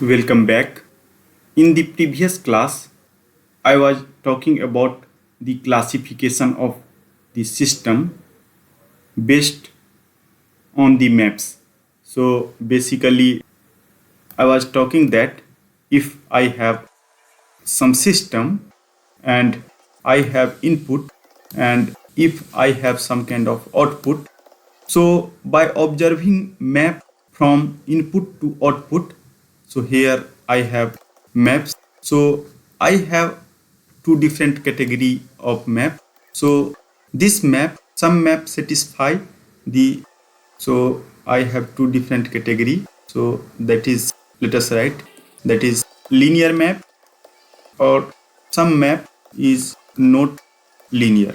Welcome back. In the previous class, I was talking about the classification of the system based on the maps. So basically, I was talking that if I have some system and I have input and if I have some kind of output, so by observing map from input to output, so here I have maps. So I have two different category of map. So this map, some map satisfy the, so I have two different category. So that is, let us write, that is linear map, or some map is not linear.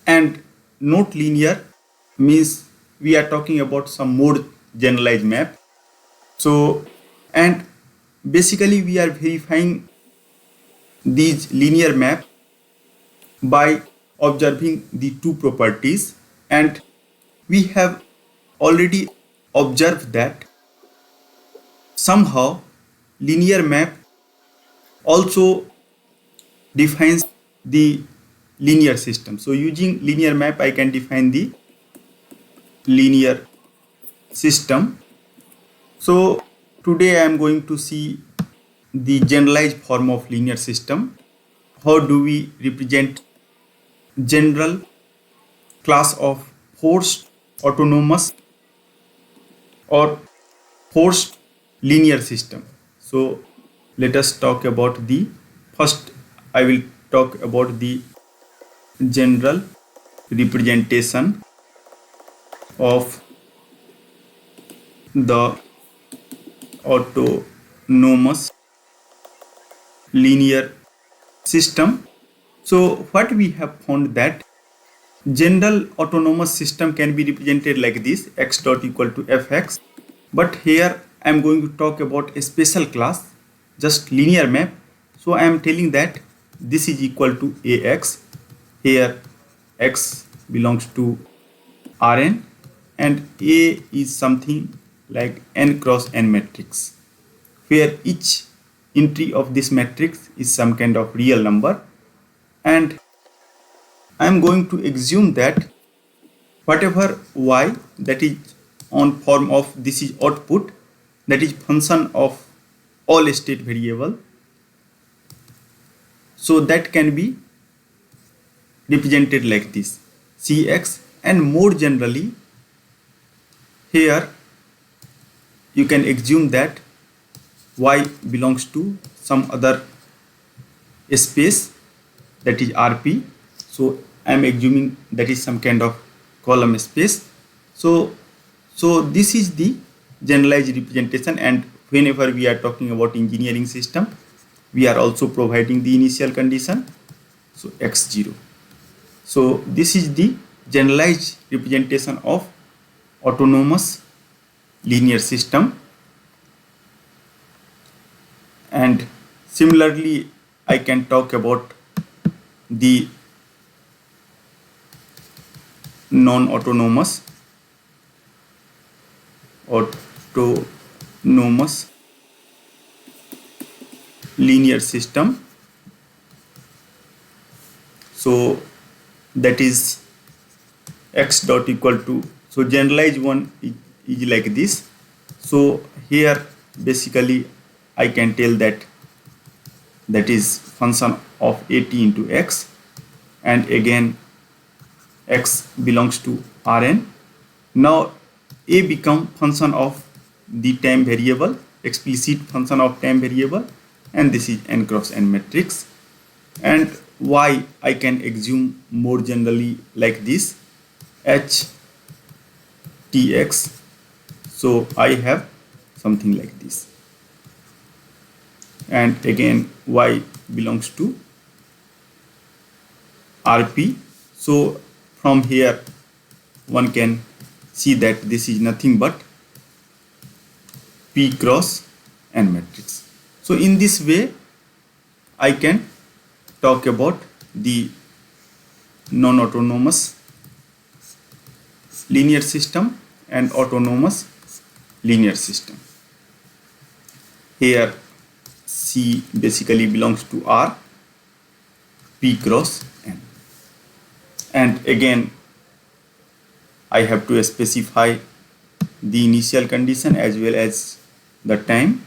And not linear means we are talking about some more generalized map. So, and basically we are verifying these linear map by observing the two properties, and we have already observed that somehow linear map also defines the linear system. So using linear map I can define the linear system. So today I am going to see the generalized form of linear system. How do we represent general class of forced autonomous or forced linear system? So let us talk about the first. I will talk about the general representation of the autonomous linear system. So what we have found that general autonomous system can be represented like this: x dot equal to fx. But here I am going to talk about a special class, just linear map. So I am telling that this is equal to ax. Here x belongs to Rn and A is something like n cross n matrix, where each entry of this matrix is some kind of real number, and I am going to assume that whatever y that is on form of this is output, that is function of all state variable, so that can be represented like this cx. And more generally, here you can assume that y belongs to some other space, that is rp. So I am assuming that is some kind of column space. So this is the generalized representation, and whenever we are talking about engineering system, we are also providing the initial condition, so x0. So this is the generalized representation of autonomous linear system. And similarly, I can talk about the non-autonomous linear system. So that is x dot equal to, so generalized one is like this. So here basically I can tell that that is function of at into x, and again x belongs to Rn. Now a become function of the time variable, explicit function of time variable, and this is n cross n matrix. And y I can assume more generally like this h tx. So I have something like this, and again y belongs to rp. So from here one can see that this is nothing but p cross n matrix. So in this way I can talk about the non-autonomous linear system and autonomous linear system. Here C basically belongs to R, P cross N. And again, I have to specify the initial condition as well as the time.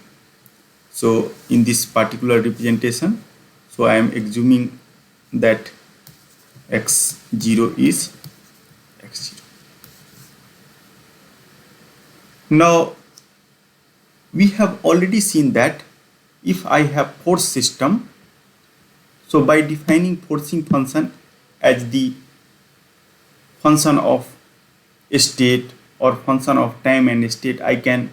So in this particular representation, so I am assuming that x0 is x0. Now we have already seen that if I have force system, so by defining forcing function as the function of state or function of time and state, I can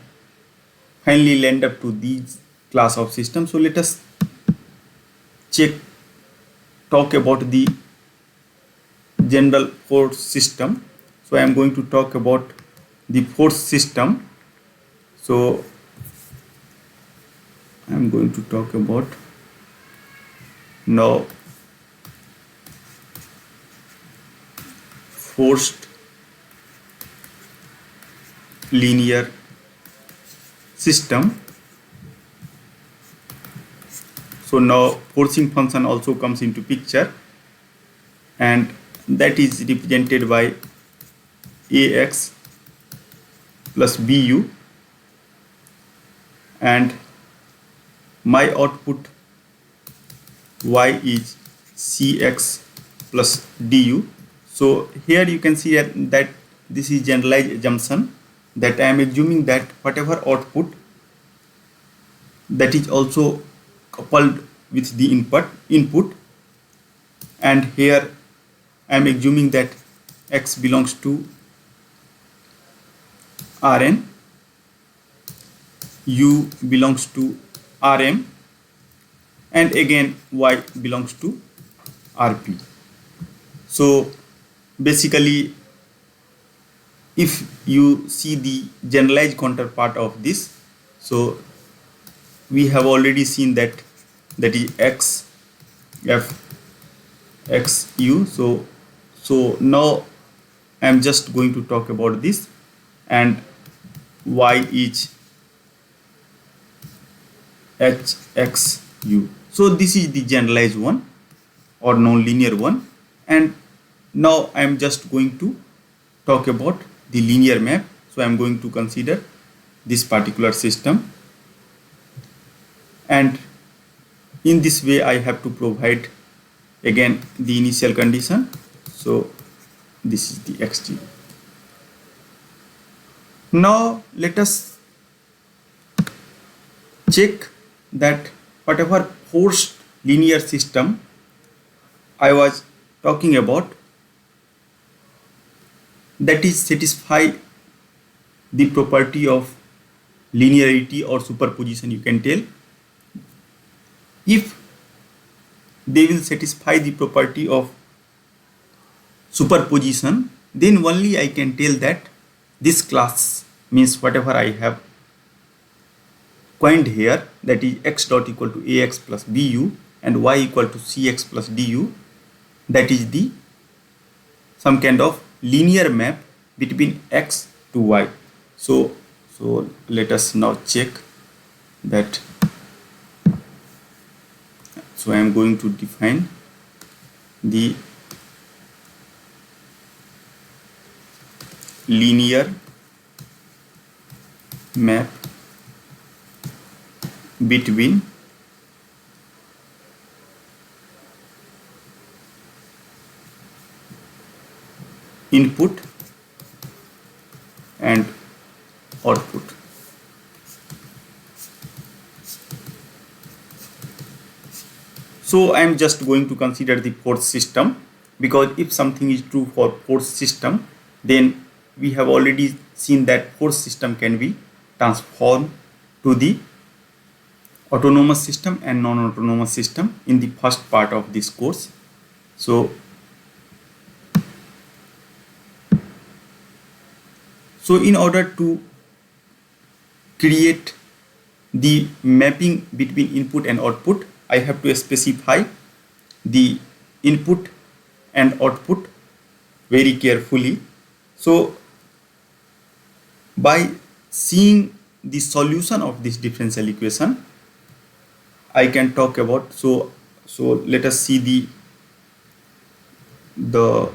finally land up to these class of systems. So let us talk about the general force system. So I am going to talk about the force system. So I am going to talk about now forced linear system. So now forcing function also comes into picture, and that is represented by ax plus bu, and my output y is cx plus du. So here you can see that this is generalized assumption, that I am assuming that whatever output, that is also coupled with the input, and here I am assuming that x belongs to Rn, u belongs to Rm, and again y belongs to Rp. So basically, if you see the generalized counterpart of this, so we have already seen that is x f x u. So now I am just going to talk about this, and y is h x u. So this is the generalized one or non-linear one, and now I am just going to talk about the linear map. So I am going to consider this particular system, and in this way I have to provide again the initial condition. So this is the x0. Now let us check that whatever forced linear system I was talking about, that is satisfy the property of linearity or superposition, you can tell. If they will satisfy the property of superposition, then only I can tell that this class, means whatever I have coined here, that is x dot equal to ax plus bu and y equal to cx plus du, that is the some kind of linear map between x to y. So let us now check that. So I am going to define the linear map between input and output. So I am just going to consider the force system, because if something is true for force system, then we have already seen that force system can be transformed to the autonomous system and non-autonomous system in the first part of this course. So in order to create the mapping between input and output, I have to specify the input and output very carefully. So by seeing the solution of this differential equation, I can talk about, so let us see the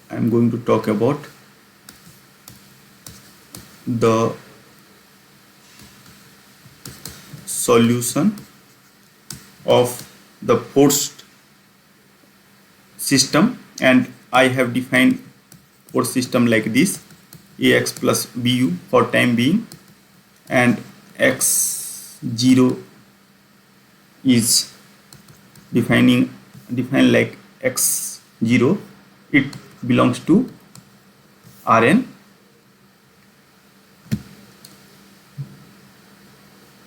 I'm going to talk about the solution of the forced system, and I have defined forced system like this: ax plus bu for time being, and x0 is defined like x0, it belongs to Rn,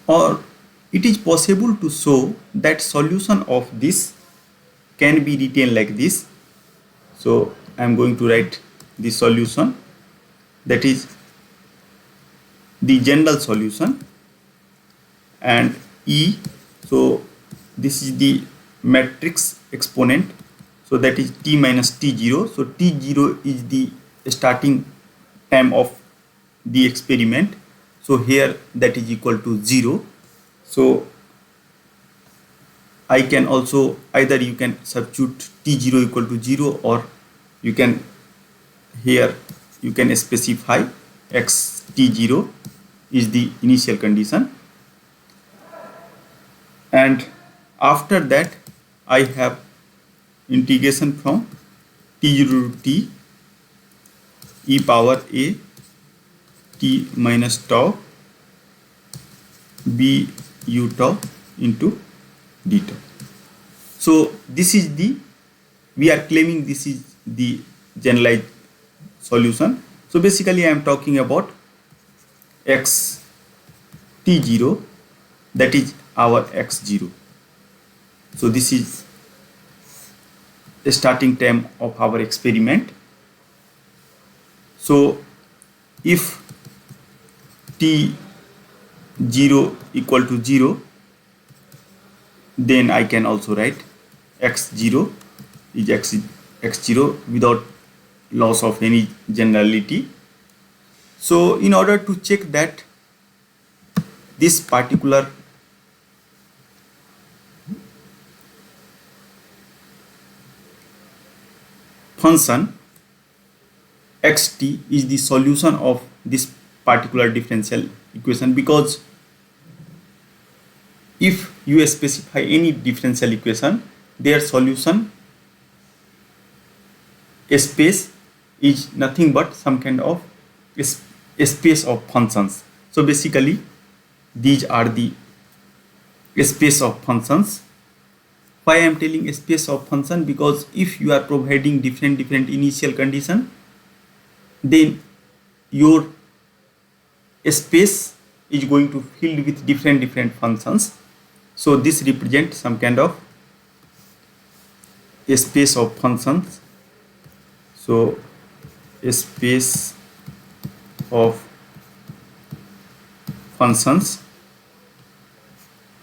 or it is possible to show that solution of this can be written like this. So I am going to write the solution, that is the general solution, and E, so this is the matrix exponent, so that is t minus t0. So t0 is the starting time of the experiment, so here that is equal to 0. So I can also, either you can substitute t0 equal to 0, or you can, here you can specify x t0 is the initial condition, and after that I have integration from t0 to t e power a t minus tau b u tau into d tau. So this is the, we are claiming this is the generalized solution. So basically I am talking about x t0, that is our x0. So this is the starting time of our experiment. So if t0 equal to 0, then I can also write x0 is x0 without loss of any generality. So in order to check that this particular function xt is the solution of this particular differential equation, because if you specify any differential equation, their solution space is nothing but some kind of space of functions. So basically these are the space of functions. Why I am telling space of function? Because if you are providing different initial condition, then your space is going to filled with different functions. So this represents some kind of a space of functions. So a space of functions.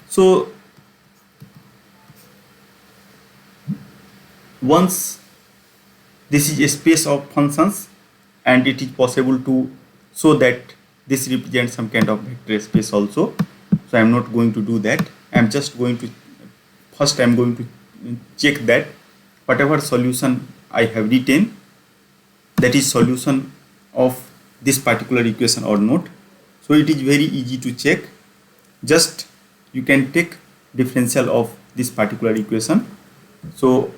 So once this is a space of functions, and it is possible to show that this represents some kind of vector space also. So I am not going to do that. I am just going to, first I am going to check that whatever solution I have written, that is solution of this particular equation or not. So it is very easy to check. Just you can take differential of this particular equation. So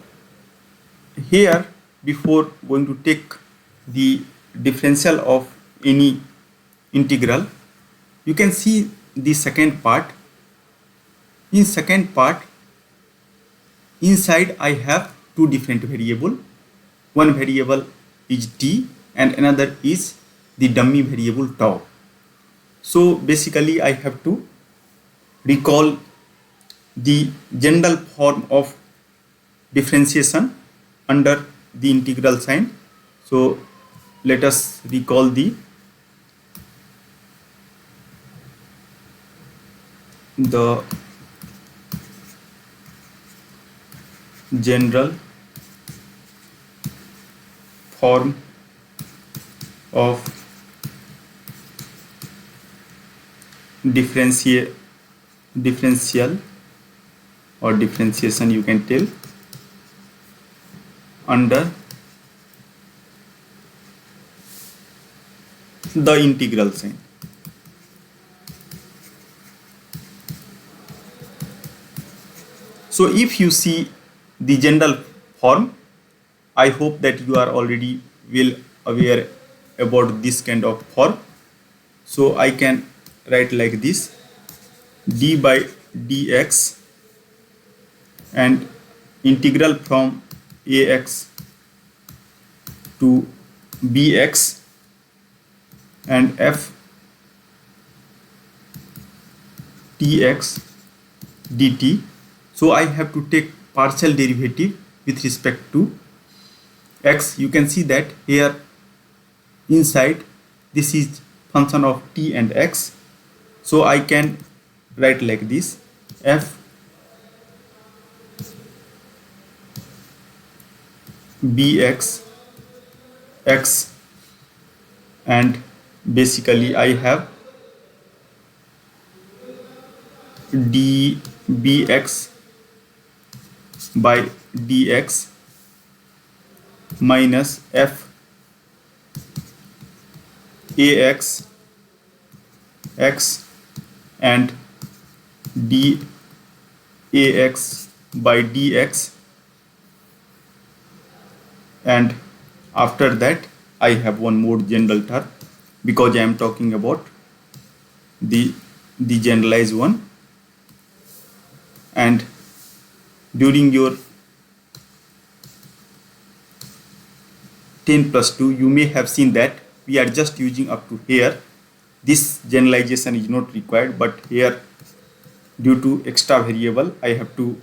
here, before going to take the differential of any integral, you can see the second part. In second part, inside I have two different variable. One variable is t and another is the dummy variable tau. So basically I have to recall the general form of differentiation under the integral sign. So let us recall the general form of differential or differentiation, you can tell, under the integral sign. So if you see the general form, I hope that you are already well aware about this kind of form. So I can write like this: d by dx and integral from ax to bx and f tx dt. So I have to take partial derivative with respect to x. You can see that here inside this is function of t and x. So I can write like this: f bx x, and basically I have dbx by dx minus f ax x and dax by dx, and after that I have one more general term because I am talking about the generalized one. And during your 10 plus 2 you may have seen that we are just using up to here. This generalization is not required, but here due to extra variable I have to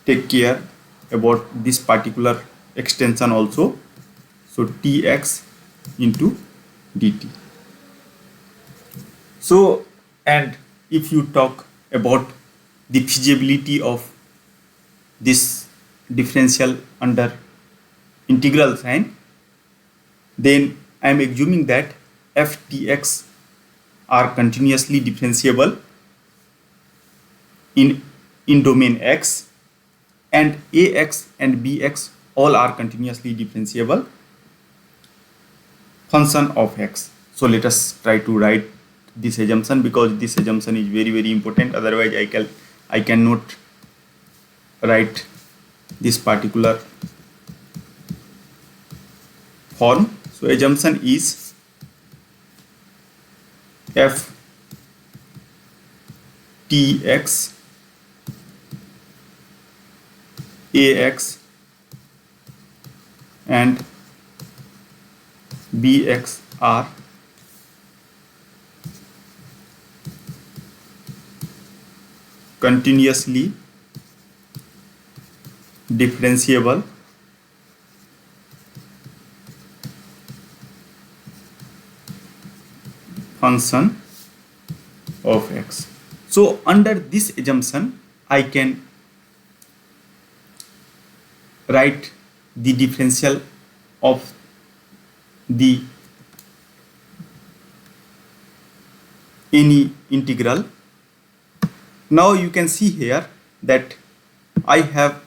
take care about this particular extension also. So tx into dt. So, and if you talk about the feasibility of this differential under integral sign, then I am assuming that f tx are continuously differentiable in domain x, and ax and bx all are continuously differentiable function of x. So let us try to write this assumption, because this assumption is very, very important. Otherwise I cannot write this particular form. So assumption is f tx ax and bx are continuously differentiable function of x. So under this assumption I can write the differential of the any integral. Now you can see here that I have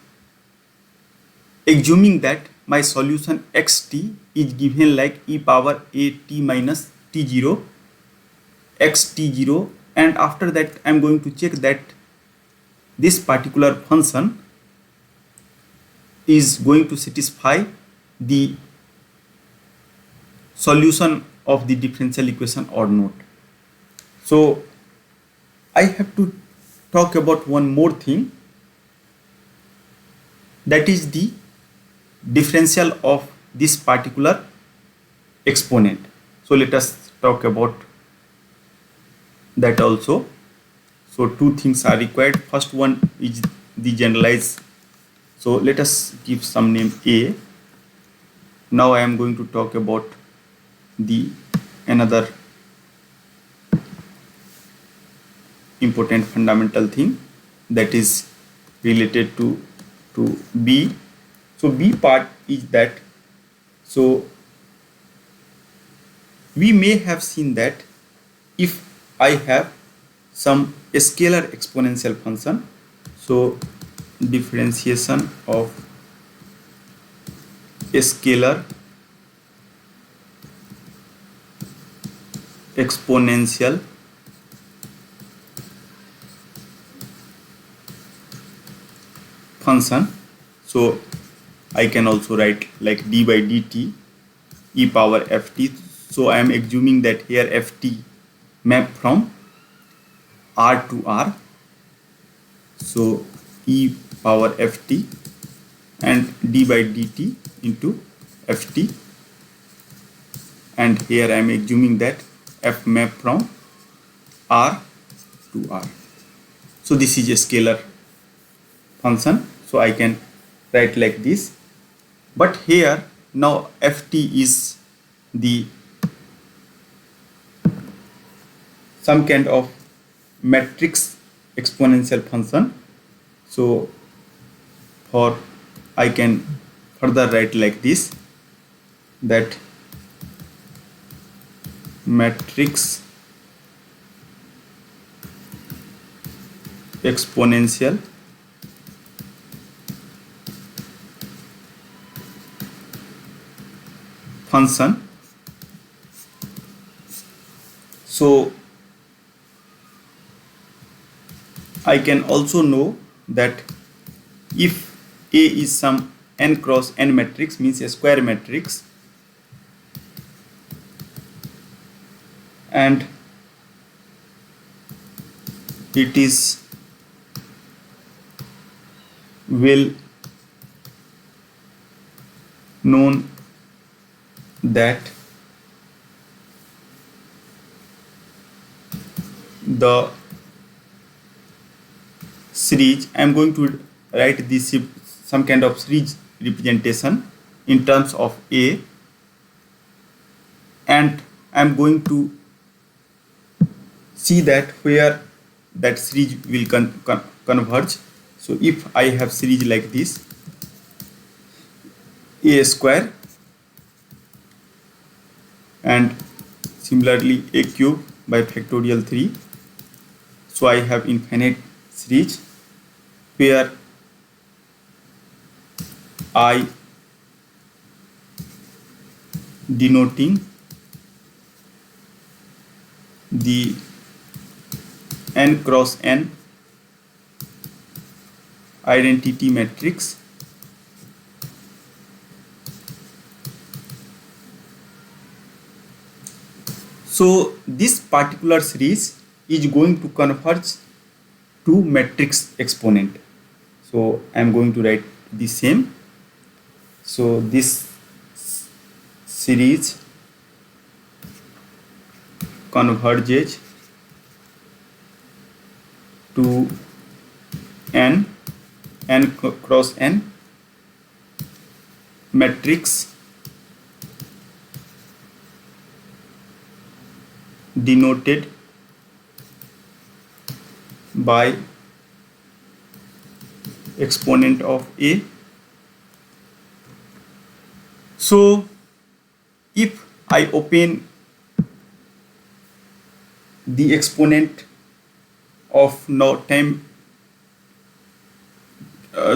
assuming that my solution xt is given like e power a t minus t0 x t0, and after that I am going to check that this particular function is going to satisfy the solution of the differential equation or not. So I have to talk about one more thing, that is the differential of this particular exponent. So let us talk about that also. So two things are required. First one is the generalized. So let us give some name a. Now I am going to talk about the another important fundamental thing that is related to b. So b part is that, so we may have seen that if I have some scalar exponential function. So differentiation of a scalar exponential function. So I can also write like d by dt e power ft. So I am assuming that here ft map from r to r. So e power ft and d by dt into ft, and here I am assuming that f map from r to r. So this is a scalar function, so I can write like this. But here now ft is the some kind of matrix exponential function. So for I can further write like this, that matrix exponential function. So I can also know that if A is some n cross n matrix, means a square matrix, and it is well known that the series, I am going to write this some kind of series representation in terms of A, and I am going to see that where that series will converge. So if I have series like this, A square and similarly A cube by factorial 3, so I have infinite series where I denoting the n cross n identity matrix. So this particular series is going to converge to matrix exponent. So I am going to write the same. So this series converges to n cross n matrix denoted by exponent of A. So if I open the exponent of now time,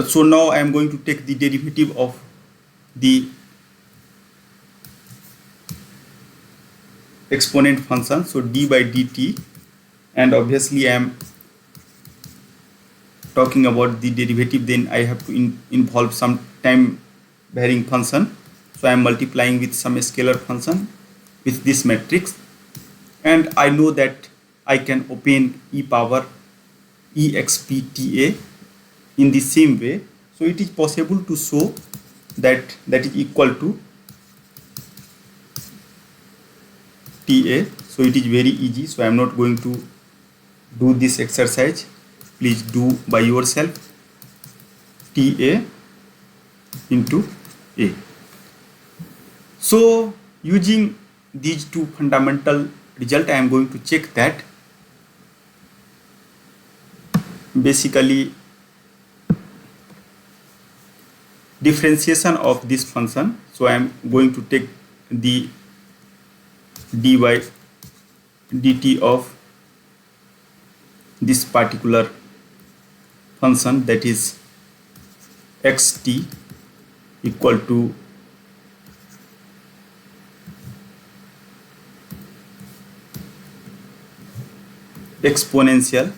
so now I am going to take the derivative of the exponent function, so d by dt, and obviously I am talking about the derivative, then I have to involve some time varying function. So I am multiplying with some scalar function with this matrix, and I know that I can open e power expta in the same way. So it is possible to show that is equal to ta. So it is very easy, so I am not going to do this exercise. Please do by yourself. ta into a. So using these two fundamental result, I am going to check that basically differentiation of this function. So I am going to take the d by dt of this particular function, that is xt equal to exponential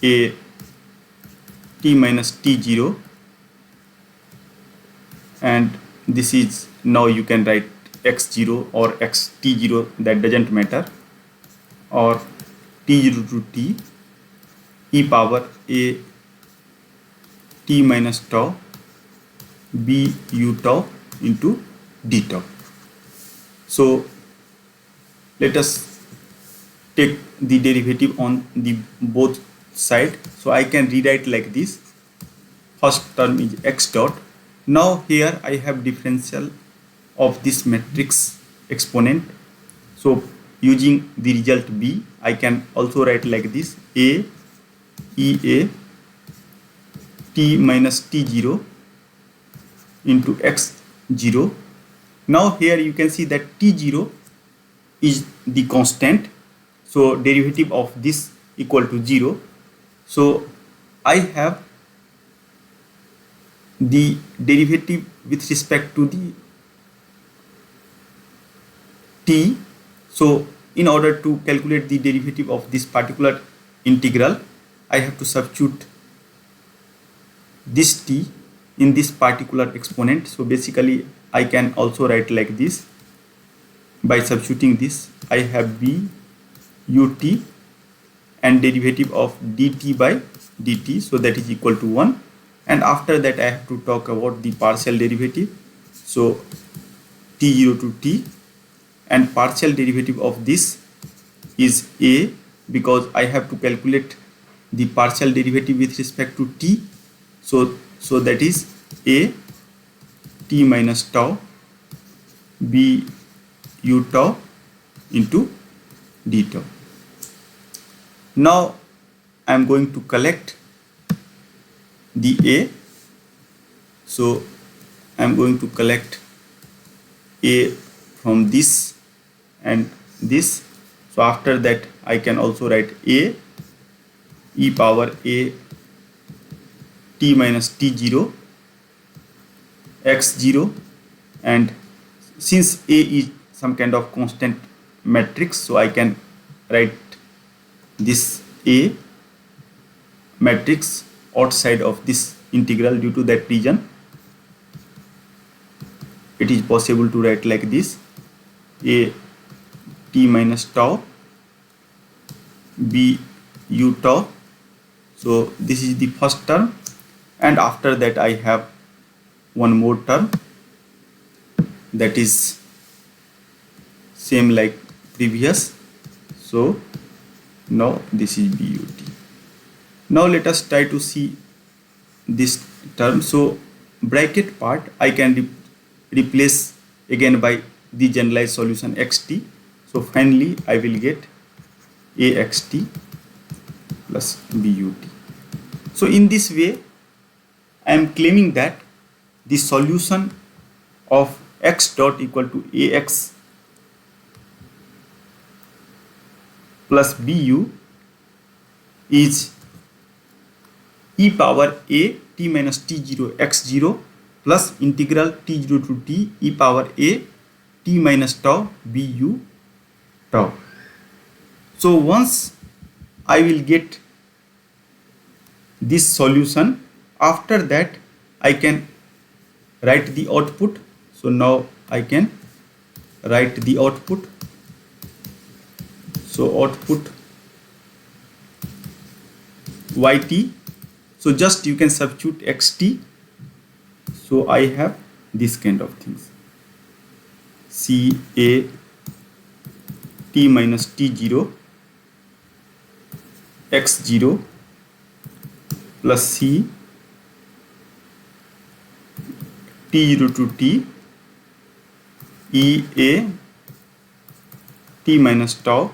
a t minus t0, and this is, now you can write x0 or xt0, that doesn't matter, or t0 to t e power a t minus tau b u tau into d tau. So let us take the derivative on the both side. So I can rewrite like this. First term is x dot. Now here I have differential of this matrix exponent. So using the result b, I can also write like this: a e a t minus t0 into x0. Now here you can see that t0 is the constant, so derivative of this equal to 0. So I have the derivative with respect to the t. So in order to calculate the derivative of this particular integral, I have to substitute this t in this particular exponent. So basically I can also write like this. By substituting this, I have b ut and derivative of dt by dt, so that is equal to 1. And after that I have to talk about the partial derivative. So t0 to t, and partial derivative of this is a, because I have to calculate the partial derivative with respect to t. So that is a t minus tau b u tau into d tau. Now I am going to collect the a. So I am going to collect a from this and this. So after that I can also write a e power a t minus t0 x0, and since a is some kind of constant matrix, so I can write this a matrix outside of this integral. Due to that reason, it is possible to write like this: a t minus tau b u tau. So this is the first term, and after that I have one more term, that is same like previous. So now this is but. Now let us try to see this term. So bracket part I can replace again by the generalized solution xt. So finally I will get axt plus but. So in this way I am claiming that the solution of x dot equal to ax plus bu is e power a t minus t0 x0 plus integral t0 to t e power a t minus tau bu tau. So once I will get this solution, after that I can write the output. So now I can write the output. So output yt. So just you can substitute xt. So I have this kind of things: c a t minus t0 x0 plus c t0 to t e a t minus tau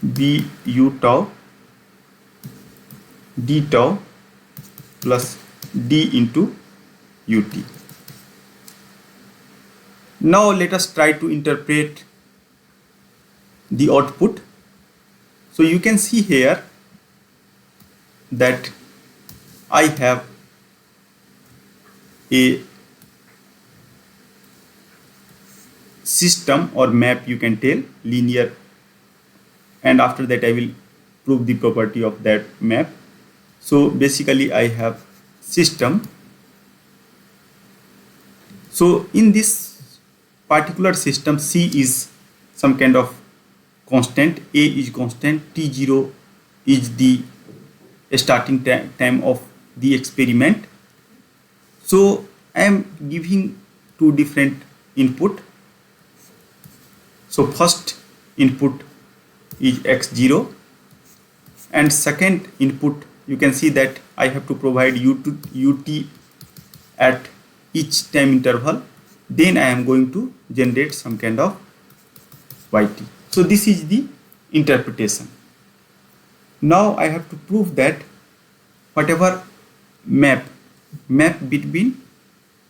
b u tau d tau plus d into ut. Now let us try to interpret the output. So you can see here that I have a system or map, you can tell, linear, and after that I will prove the property of that map. So basically I have system. So in this particular system, C is some kind of constant, A is constant, T0 is the starting time of the experiment. So I am giving two different input. So first input is x0 and second input, you can see that I have to provide ut at each time interval. Then I am going to generate some kind of yt. So this is the interpretation. Now I have to prove that whatever map between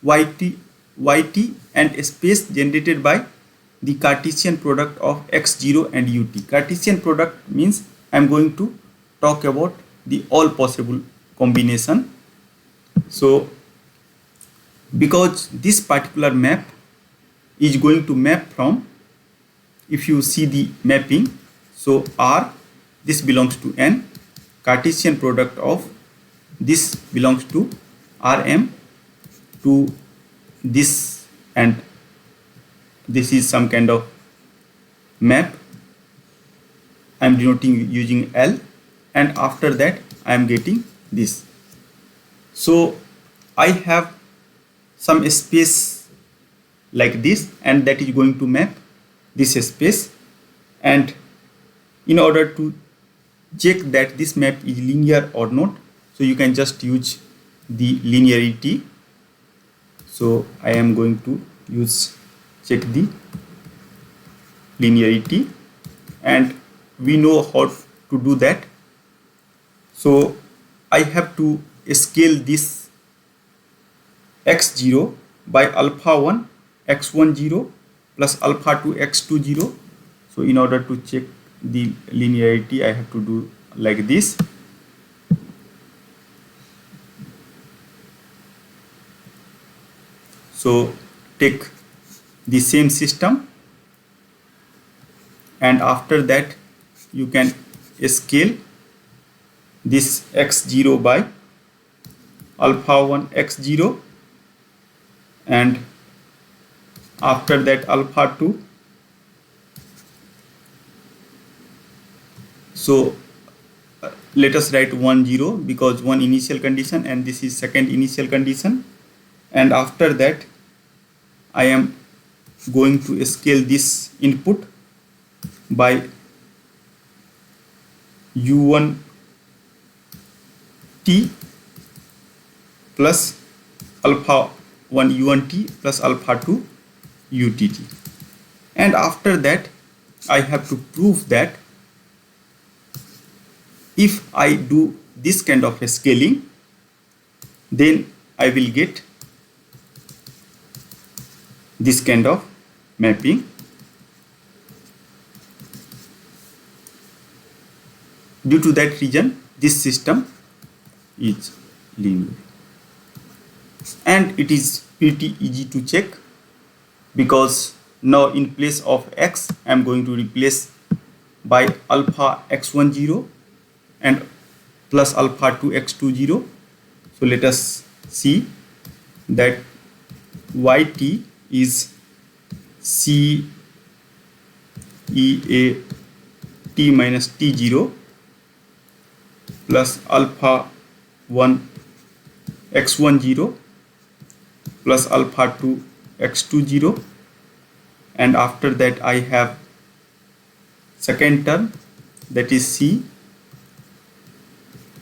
yt and space generated by the Cartesian product of x0 and ut. Cartesian product means I am going to talk about the all possible combination. So because this particular map is going to map from, if you see the mapping, so R, this belongs to N, Cartesian product of this belongs to Rm to this, and this is some kind of map. I am denoting using L, and after that I am getting this. So I have some space like this, and that is going to map this space, and in order to check that this map is linear or not, so you can just use the linearity. So I am going to check the linearity, and we know how to do that. So I have to scale this x0 by alpha 1 x10 plus alpha 2 x20. So in order to check the linearity, I have to do like this. So take the same system, and after that you can scale this x0 by alpha 1 x0, and after that alpha 2. So let us write 1 0 because one initial condition and this is second initial condition, and after that I am going to scale this input by u1 t plus alpha 1 u1 t plus alpha 2 utt, and after that I have to prove that if I do this kind of scaling, then I will get this kind of mapping. Due to that reason, this system is linear, and it is pretty easy to check because now in place of x I am going to replace by alpha x10 and plus alpha 2 x20. So let us see that yt is c e a t minus t0 plus alpha 1 x10 plus alpha 2 x20, and after that I have second term, that is c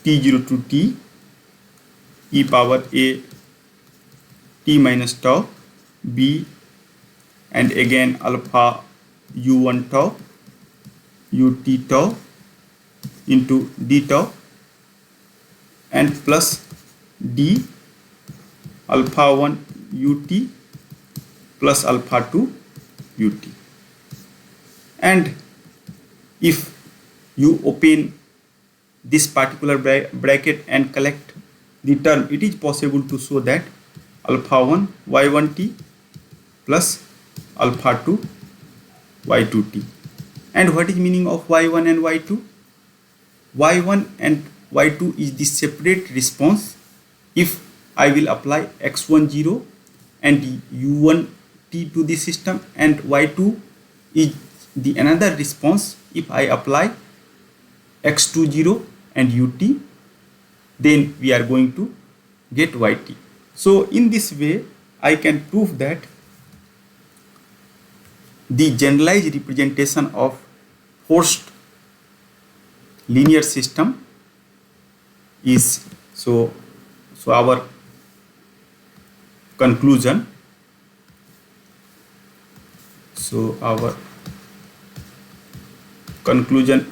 t0 to t e power a t minus tau b, and again alpha u1 tau ut tau into d tau, and plus d alpha 1 ut plus alpha 2 ut. And if you open this particular bracket and collect the term, it is possible to show that alpha 1 y1t plus alpha 2 y2t. And what is meaning of y1 and y2? y1 and y2 is the separate response if I will apply x10 and u1t to the system, and y2 is the another response if I apply x20 and ut, then we are going to get yt. So in this way I can prove that the generalized representation of forced linear system is so our conclusion,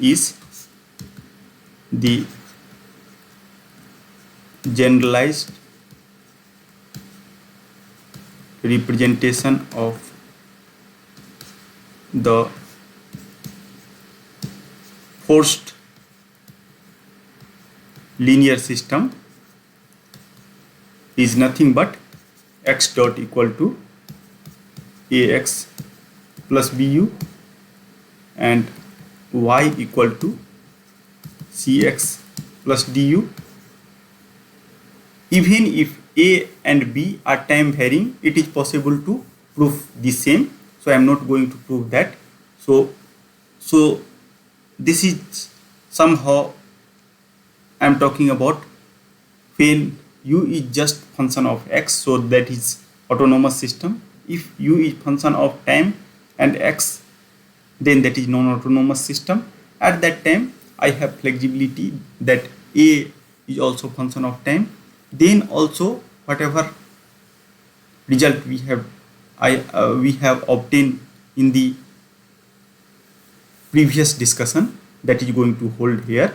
is the generalized representation of the forced linear system is nothing but x dot equal to ax plus bu and y equal to cx plus du. Even if a and b are time varying, it is possible to prove the same. So I am not going to prove that. So this is somehow I am talking about when u is just function of x, so that is autonomous system. If u is function of time and x, then that is non-autonomous system. At that time I have flexibility that a is also function of time. Then also whatever result we have obtained in the previous discussion, that is going to hold here.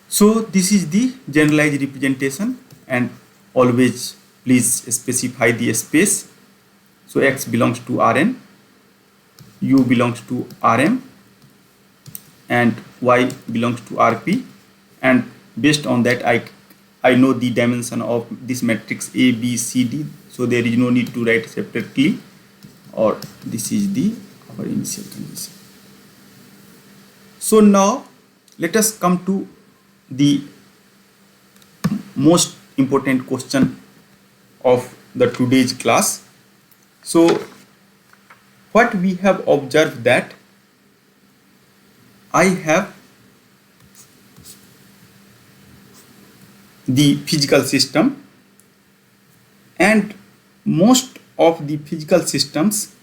So this is the generalized representation, and always please specify the space. So x belongs to Rn, u belongs to Rm, and y belongs to Rp, and based on that I know the dimension of this matrix A, B, C, D, so there is no need to write separately, or this is our initial condition. So now let us come to the most important question of the today's class. So what we have observed that I have the physical system, and most of the physical systems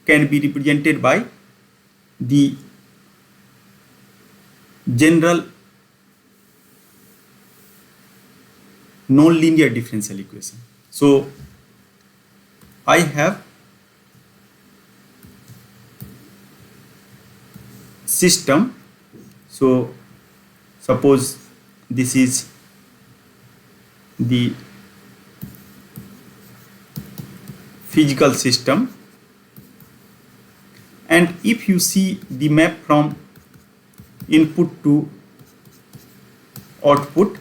can be represented by the general non-linear differential equation. So I have system. So suppose this is the physical system, and if you see the map from input to output,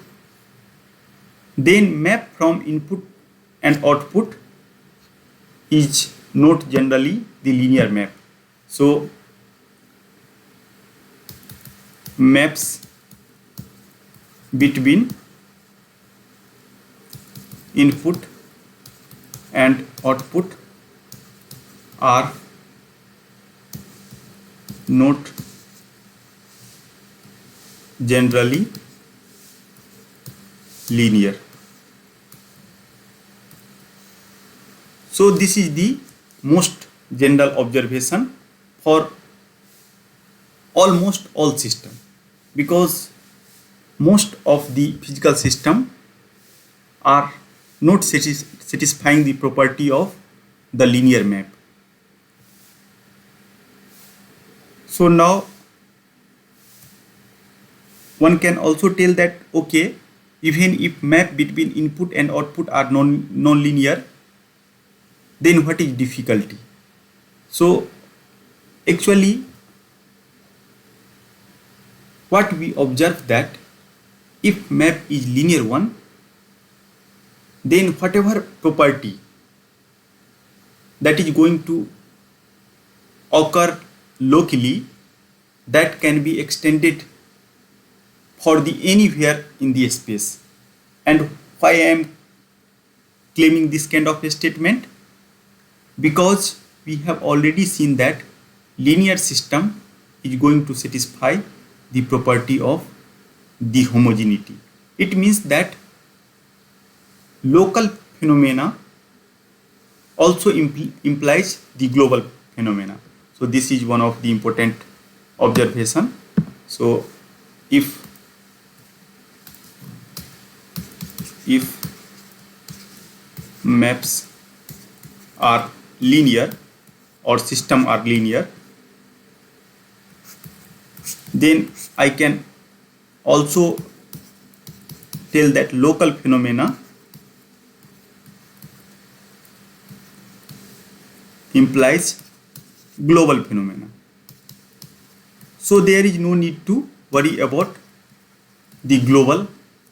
then map from input and output is not generally the linear map. So maps between input and output are not generally linear. So this is the most general observation for almost all systems, because most of the physical system are not satisfying the property of the linear map. So now one can also tell that, okay, even if map between input and output are non-linear, then what is difficulty? So actually what we observe that if map is linear one, then whatever property that is going to occur locally, that can be extended for the anywhere in the space. And why I am claiming this kind of a statement? Because we have already seen that linear system is going to satisfy the property of the homogeneity. It means that local phenomena also implies the global phenomena. So this is one of the important observation. So if maps are linear or system are linear, then I can also tell that local phenomena implies global phenomena. So there is no need to worry about the global,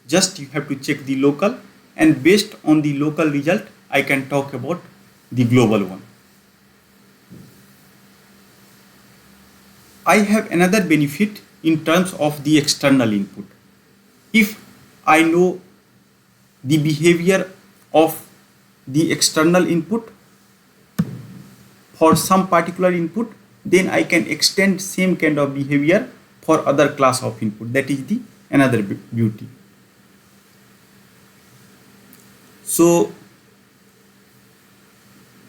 just you have to check the local, and based on the local result I can talk about the global one. I have another benefit in terms of the external input. If I know the behavior of the external input for some particular input, then I can extend same kind of behavior for other class of input. That is the another beauty. So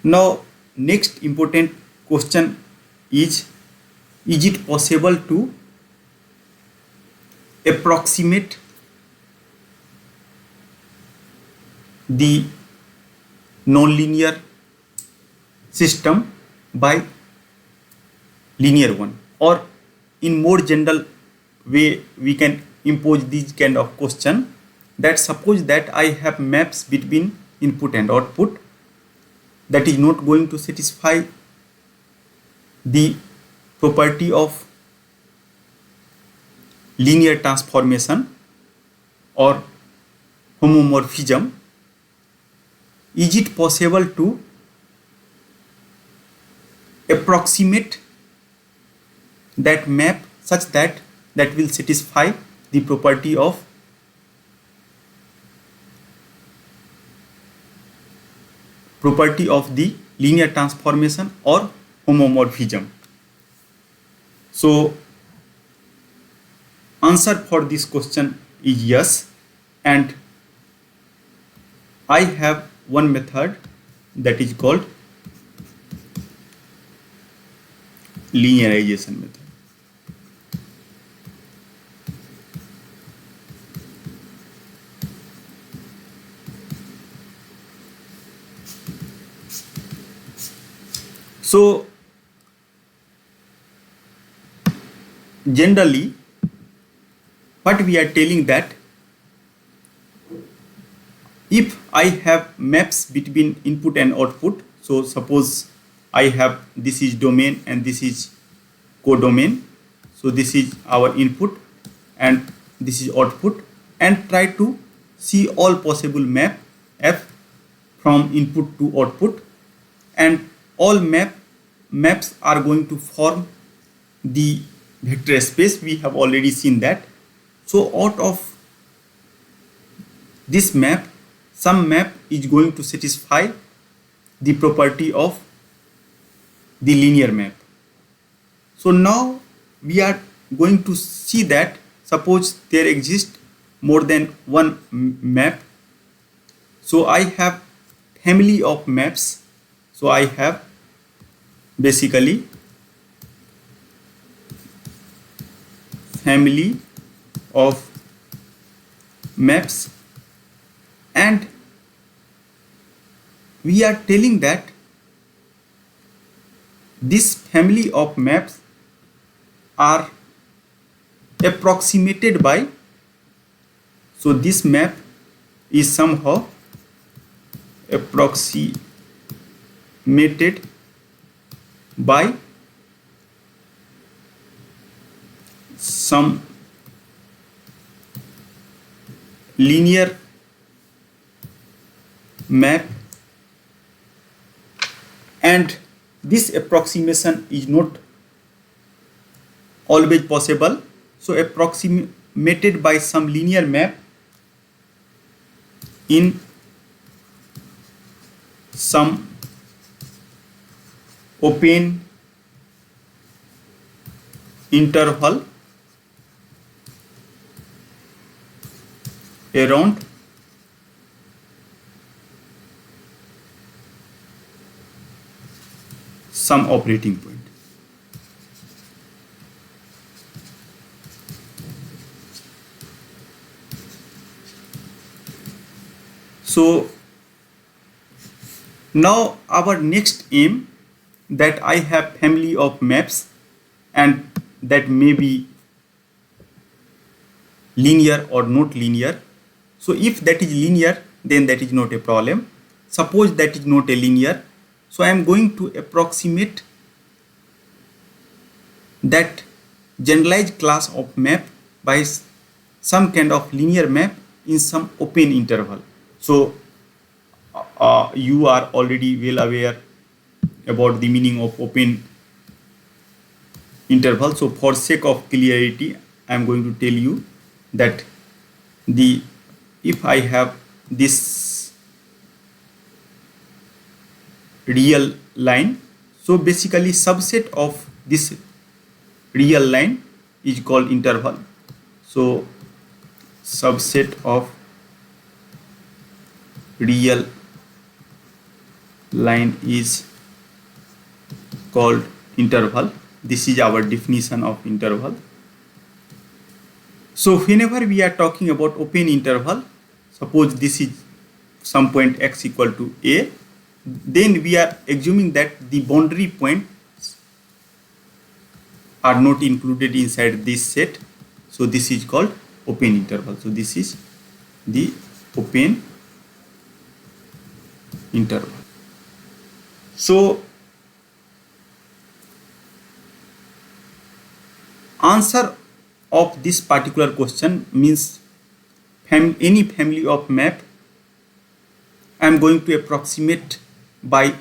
now next important question is it possible to approximate the nonlinear system by linear one? Or in more general way we can impose this kind of question, that suppose that I have maps between input and output that is not going to satisfy the property of linear transformation or homomorphism. Is it possible to approximate that map such that that will satisfy the property of the linear transformation or homomorphism? So answer for this question is yes, and I have one method that is called linearization method. So generally what we are telling that if I have maps between input and output, so suppose I have this is domain and this is codomain, so this is our input and this is output, and try to see all possible map f from input to output, and all maps are going to form the vector space. We have already seen that. So out of this map, some map is going to satisfy the property of the linear map. So now we are going to see that suppose there exists more than one map. So I have family of maps. So I have basically family of maps, and we are telling that this family of maps are approximated by, so this map is somehow approximated by some linear map, and this approximation is not always possible. So approximated by some linear map in some open interval around some operating point. So now our next aim, that I have family of maps and that may be linear or not linear. So if that is linear, then that is not a problem. Suppose that is not a linear, so I am going to approximate that generalized class of map by some kind of linear map in some open interval. So you are already well aware about the meaning of open interval. So for sake of clarity, I am going to tell you that if I have this real line, so basically subset of this real line is called interval. So subset of real line is called interval. This is our definition of interval. So whenever we are talking about open interval, suppose this is some point x equal to a, then we are assuming that the boundary points are not included inside this set. So this is called open interval. So this is the open interval. So answer of this particular question means any family of map I am going to approximate by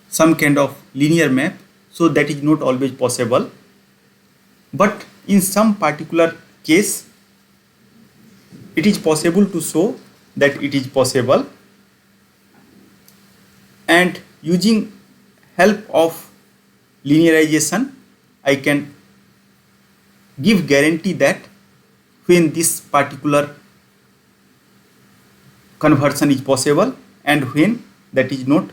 some kind of linear map. So that is not always possible, but in some particular case it is possible to show that it is possible, and using help of linearization I can give guarantee that when this particular conversion is possible and when that is not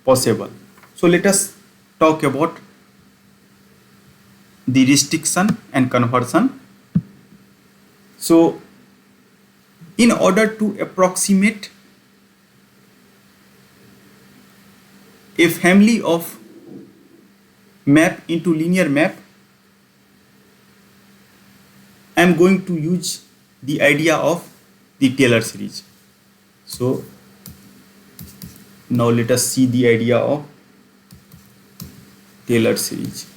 possible. So let us talk about the restriction and conversion. So in order to approximate a family of map into linear map, I am going to use the idea of the Taylor series. So now let us see the idea of Taylor series.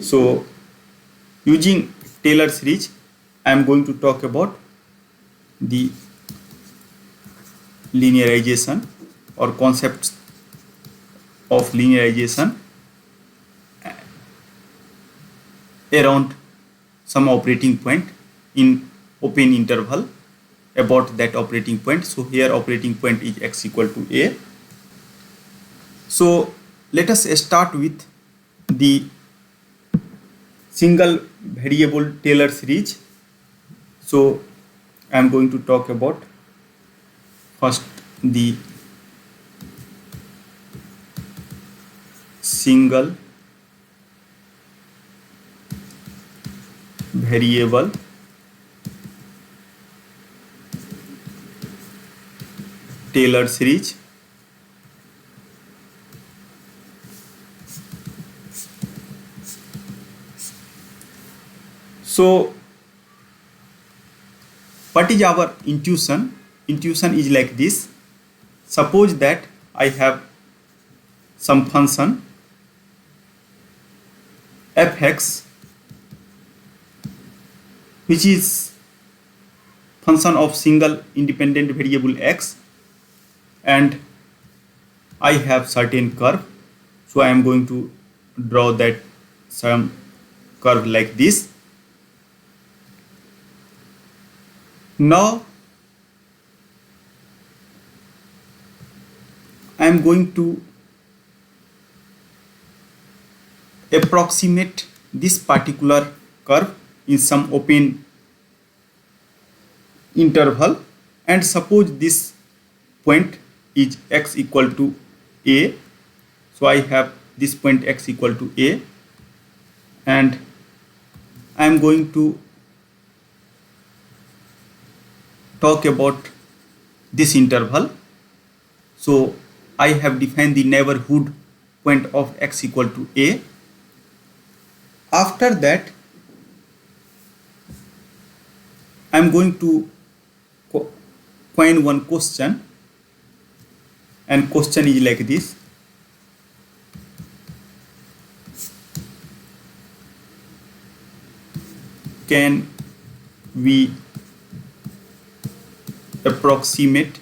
So using Taylor series, I am going to talk about the linearization or concepts of linearization around some operating point in open interval about that operating point. So here operating point is x equal to a. So let us start with the single variable Taylor series. So I am going to talk about first the single variable Taylor series. So what is our intuition? Intuition is like this. Suppose that I have some function fx, which is function of single independent variable x, and I have certain curve, so I am going to draw that some curve like this. Now I am going to approximate this particular curve in some open interval, and suppose this point is x equal to a. So I have this point x equal to a, and I am going to talk about this interval. So I have defined the neighborhood point of x equal to a. After that, I am going to coin one question, and question is like this: can we approximate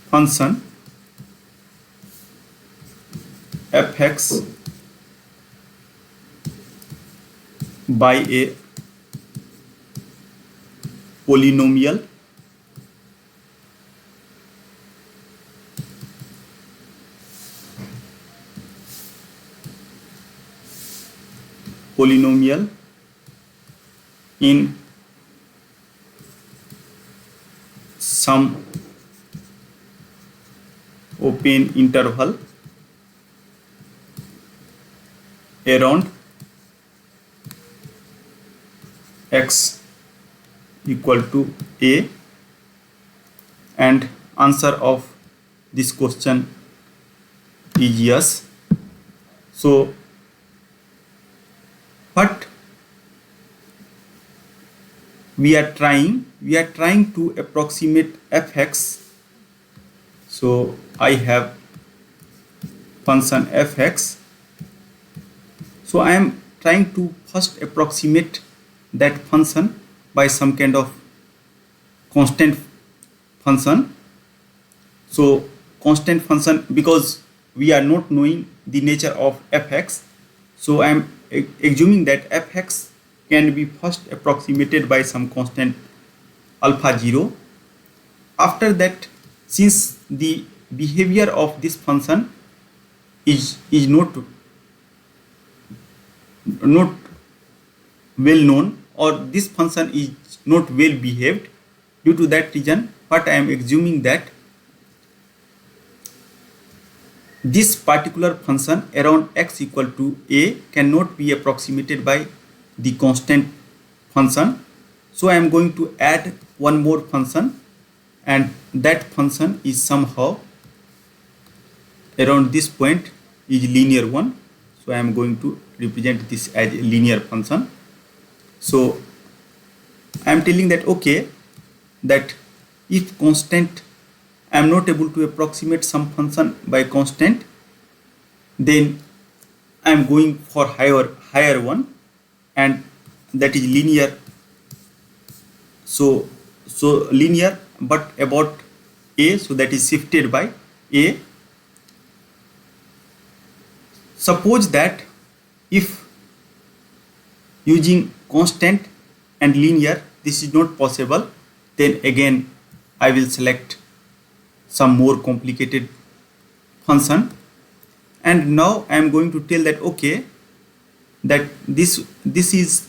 function fx by a polynomial in some open interval around x equal to a, and answer of this question is yes. So what we are trying to approximate fx. So I have function fx, so I am trying to first approximate that function by some kind of constant function. So constant function, because we are not knowing the nature of fx, so I am assuming that fx can be first approximated by some constant alpha 0. After that, since the behavior of this function is not well known, or this function is not well behaved, due to that reason what I am assuming that this particular function around x equal to a cannot be approximated by the constant function. So I am going to add one more function, and that function is somehow around this point is linear one. So I am going to represent this as a linear function. So I am telling that okay, that if constant, I am not able to approximate some function by constant, then I am going for higher one, and that is linear. So linear but about a, so that is shifted by a. Suppose that if using constant and linear this is not possible, then again I will select some more complicated function, and now I am going to tell that okay, that this is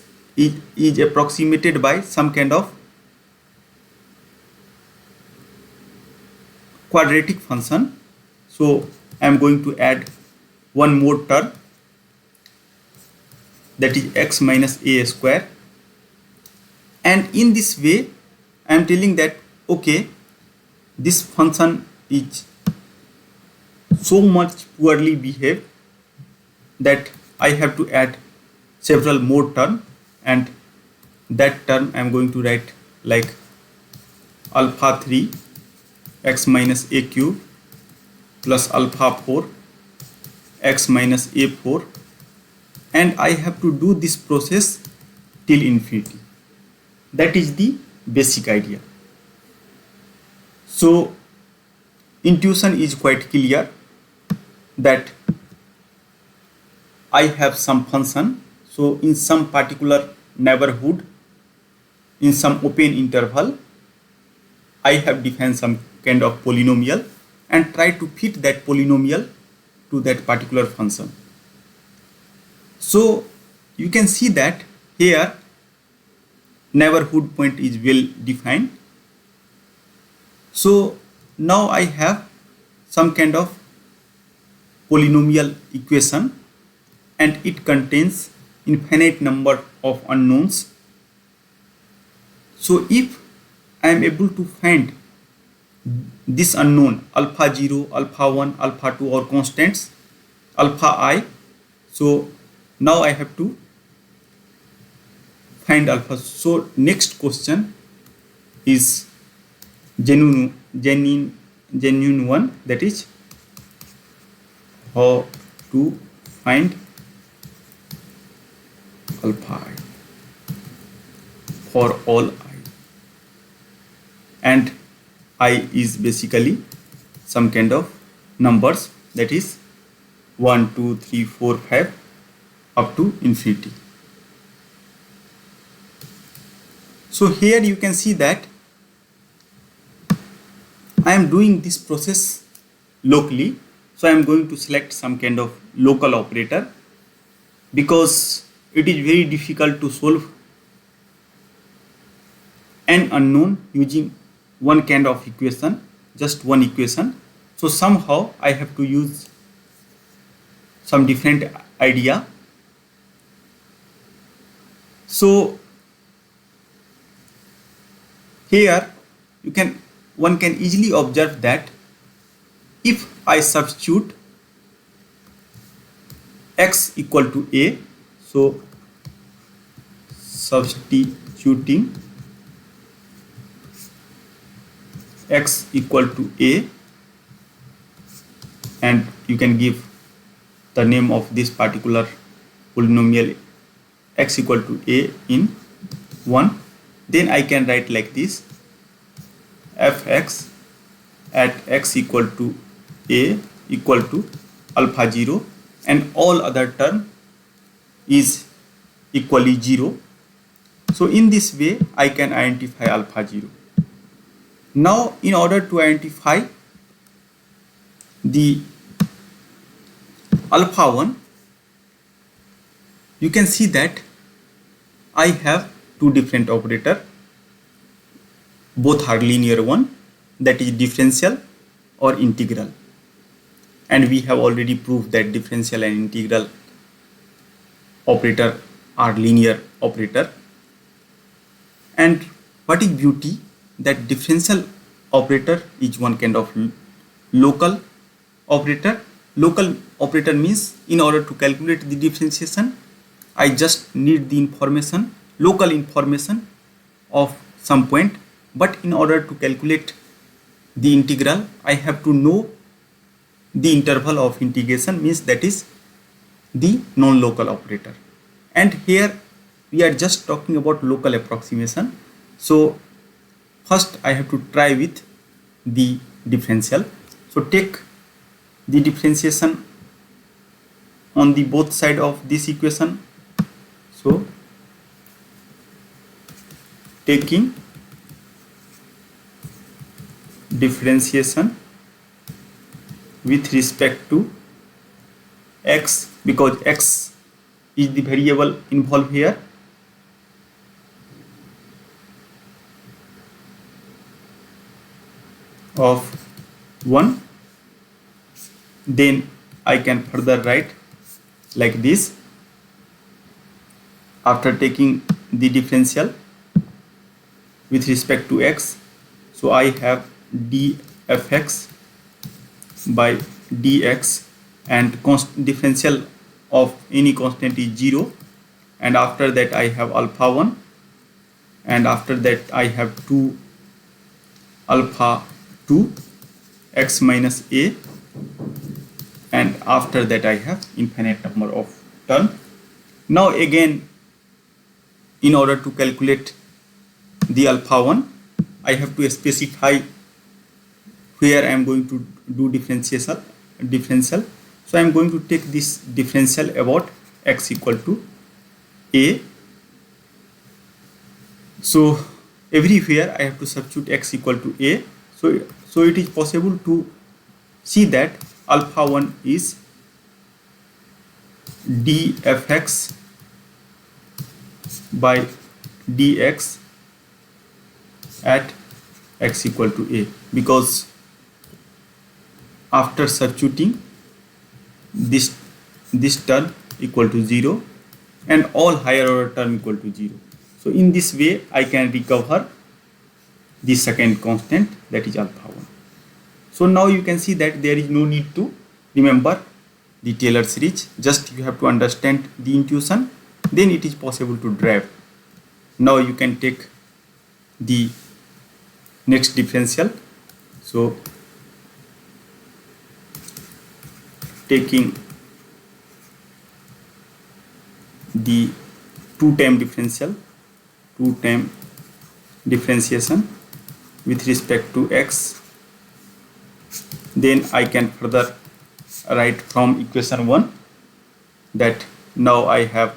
approximated by some kind of quadratic function. So I am going to add one more term, that is x minus a square, and in this way I am telling that okay, this function is so much poorly behaved that I have to add several more terms, and that term I am going to write like alpha 3 x minus a cube plus alpha 4 x minus a4, and I have to do this process till infinity. That is the basic idea. So intuition is quite clear that I have some function. So in some particular neighborhood, in some open interval, I have defined some kind of polynomial and try to fit that polynomial to that particular function. So you can see that here neighborhood point is well defined. So now I have some kind of polynomial equation and it contains infinite number of unknowns. So if I am able to find this unknown alpha 0, alpha 1, alpha 2 or constants alpha I, so now I have to find alpha. So next question is genuine one, that is how to find alpha I for all I, and I is basically some kind of numbers, that is 1 2 3 4 5 up to infinity. So here you can see that I am doing this process locally. So I am going to select some kind of local operator because it is very difficult to solve an unknown using one kind of equation, just one equation. So somehow I have to use some different idea. So here one can easily observe that if I substitute x equal to a, so substituting x equal to a, and you can give the name of this particular polynomial x equal to a in 1, then I can write like this: fx at x equal to a equal to alpha 0 and all other term is equally 0. So in this way I can identify alpha 0. Now in order to identify the alpha 1, you can see that I have two different operators. Both are linear one, that is differential or integral, and we have already proved that differential and integral operator are linear operator. And what is beauty, that differential operator is one kind of local operator. Local operator means in order to calculate the differentiation, I just need the information, local information of some point, but in order to calculate the integral I have to know the interval of integration, means that is the non-local operator. And here we are just talking about local approximation. So first I have to try with the differential. So take the differentiation on the both side of this equation. So taking differentiation with respect to x, because x is the variable involved here, of 1, then I can further write like this: after taking the differential with respect to x, so I have dfx by dx, and differential of any constant is 0, and after that I have alpha 1, and after that I have 2 alpha 2 x minus a and after that I have infinite number of term. Now again, in order to calculate the alpha 1, I have to specify where I am going to do differential. So I am going to take this differential about x equal to a. So everywhere I have to substitute x equal to a. So it is possible to see that alpha 1 is dfx by dx at x equal to a, because after substituting this term equal to 0 and all higher order term equal to 0. So in this way I can recover the second constant, that is alpha 1. So now you can see that there is no need to remember the Taylor series, just you have to understand the intuition, then it is possible to derive. Now you can take the next differential. So taking the two-time differentiation with respect to x, then I can further write from equation 1 that now I have,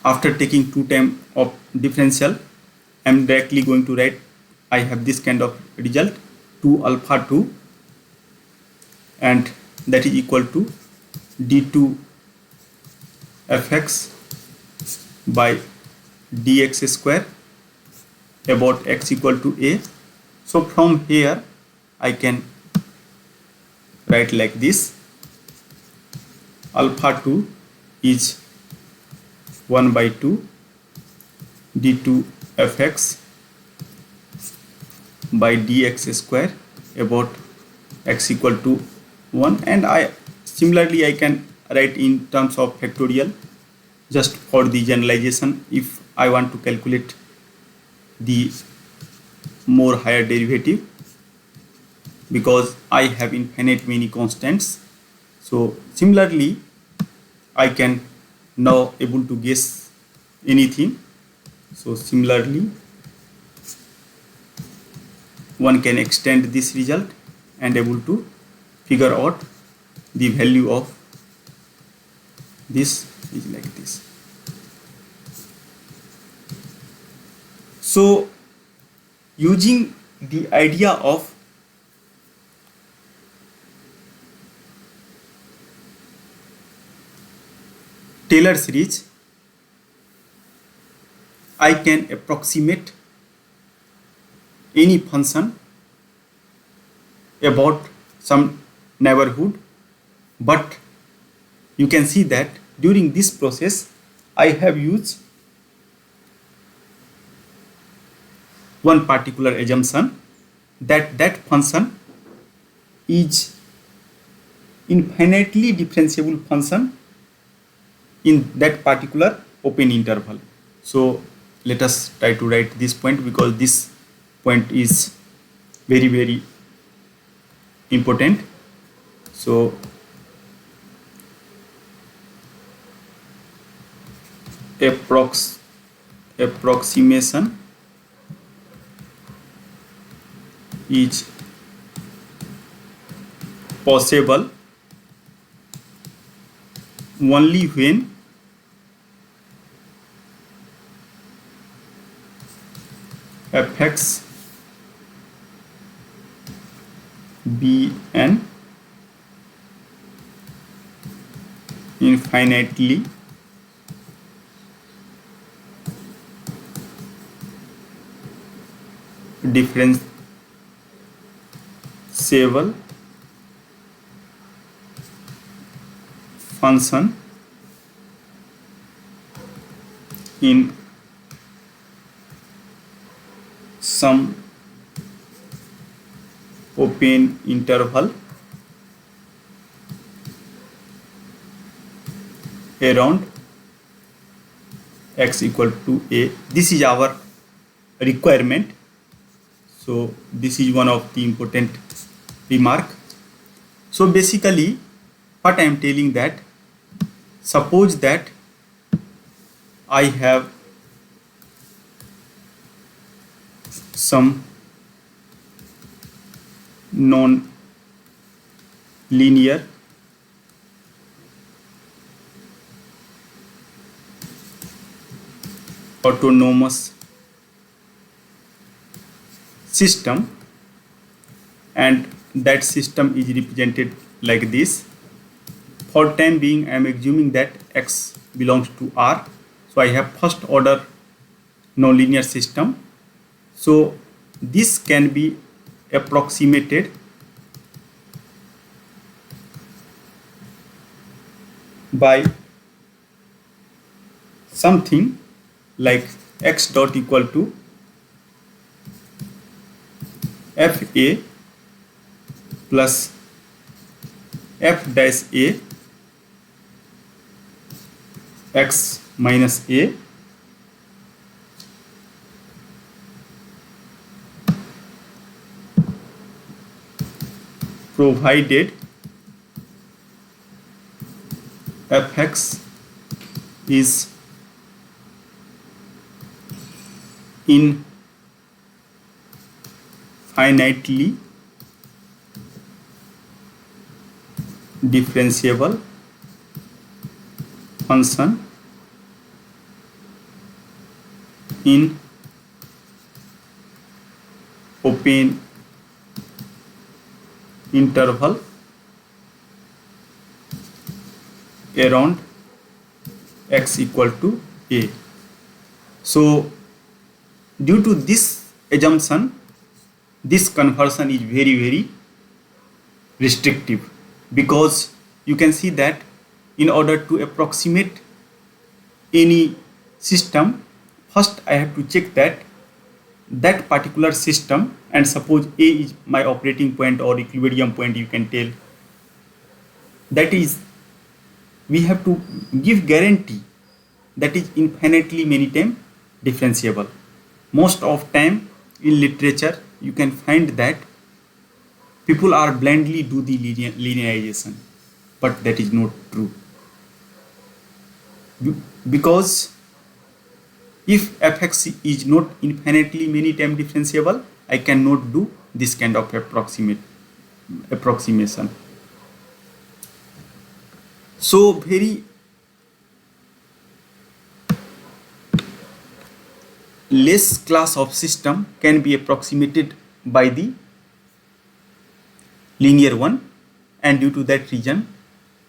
after taking two-time of differential, I am directly going to write, I have this kind of result, 2 alpha 2, and that is equal to d2 fx by dx square about x equal to a. So from here I can write like this, alpha 2 is 1 by 2 d2 fx by dx square about x equal to 1, and I can write in terms of factorial just for the generalization if I want to calculate the more higher derivative, because I have infinite many constants. So similarly I can now able to guess anything. So similarly one can extend this result and able to figure out the value of this is like this. So using the idea of Taylor series, I can approximate any function about some neighborhood, but you can see that during this process I have used one particular assumption that that function is infinitely differentiable function in that particular open interval. So let us try to write this point, because this point is very, very important. So approximation is possible only when fx be an infinitely differentiable function in some open interval around x equal to a. This is our requirement. So this is one of the important remark. So basically what I am telling that, suppose that I have some non-linear autonomous system, and that system is represented like this. For time being, I am assuming that X belongs to R. So I have first order nonlinear system. So this can be approximated by something like X dot equal to Fa plus F dash A X minus A provided Fx is infinitely differentiable function in open interval around X equal to A. So due to this assumption, this conversion is very restrictive, because you can see that in order to approximate any system, first I have to check that particular system, and suppose A is my operating point or equilibrium point, you can tell, that is, we have to give guarantee that is infinitely many times differentiable. Most of time in literature you can find that people are blindly do the linearization, but that is not true, because if Fx is not infinitely many times differentiable, I cannot do this kind of approximation. So very less class of system can be approximated by the linear one, and due to that reason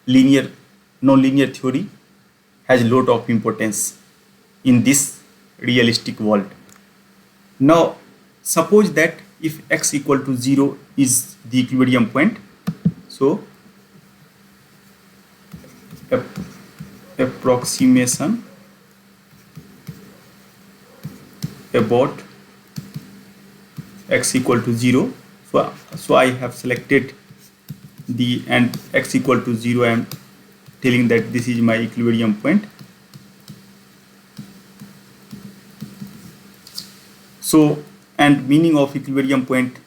non-linear theory has a lot of importance in this realistic world. Now suppose that if X equal to 0 is the equilibrium point, so approximation about X equal to 0, so I have selected the, and X equal to 0, I am telling that this is my equilibrium point. So, and meaning of equilibrium point,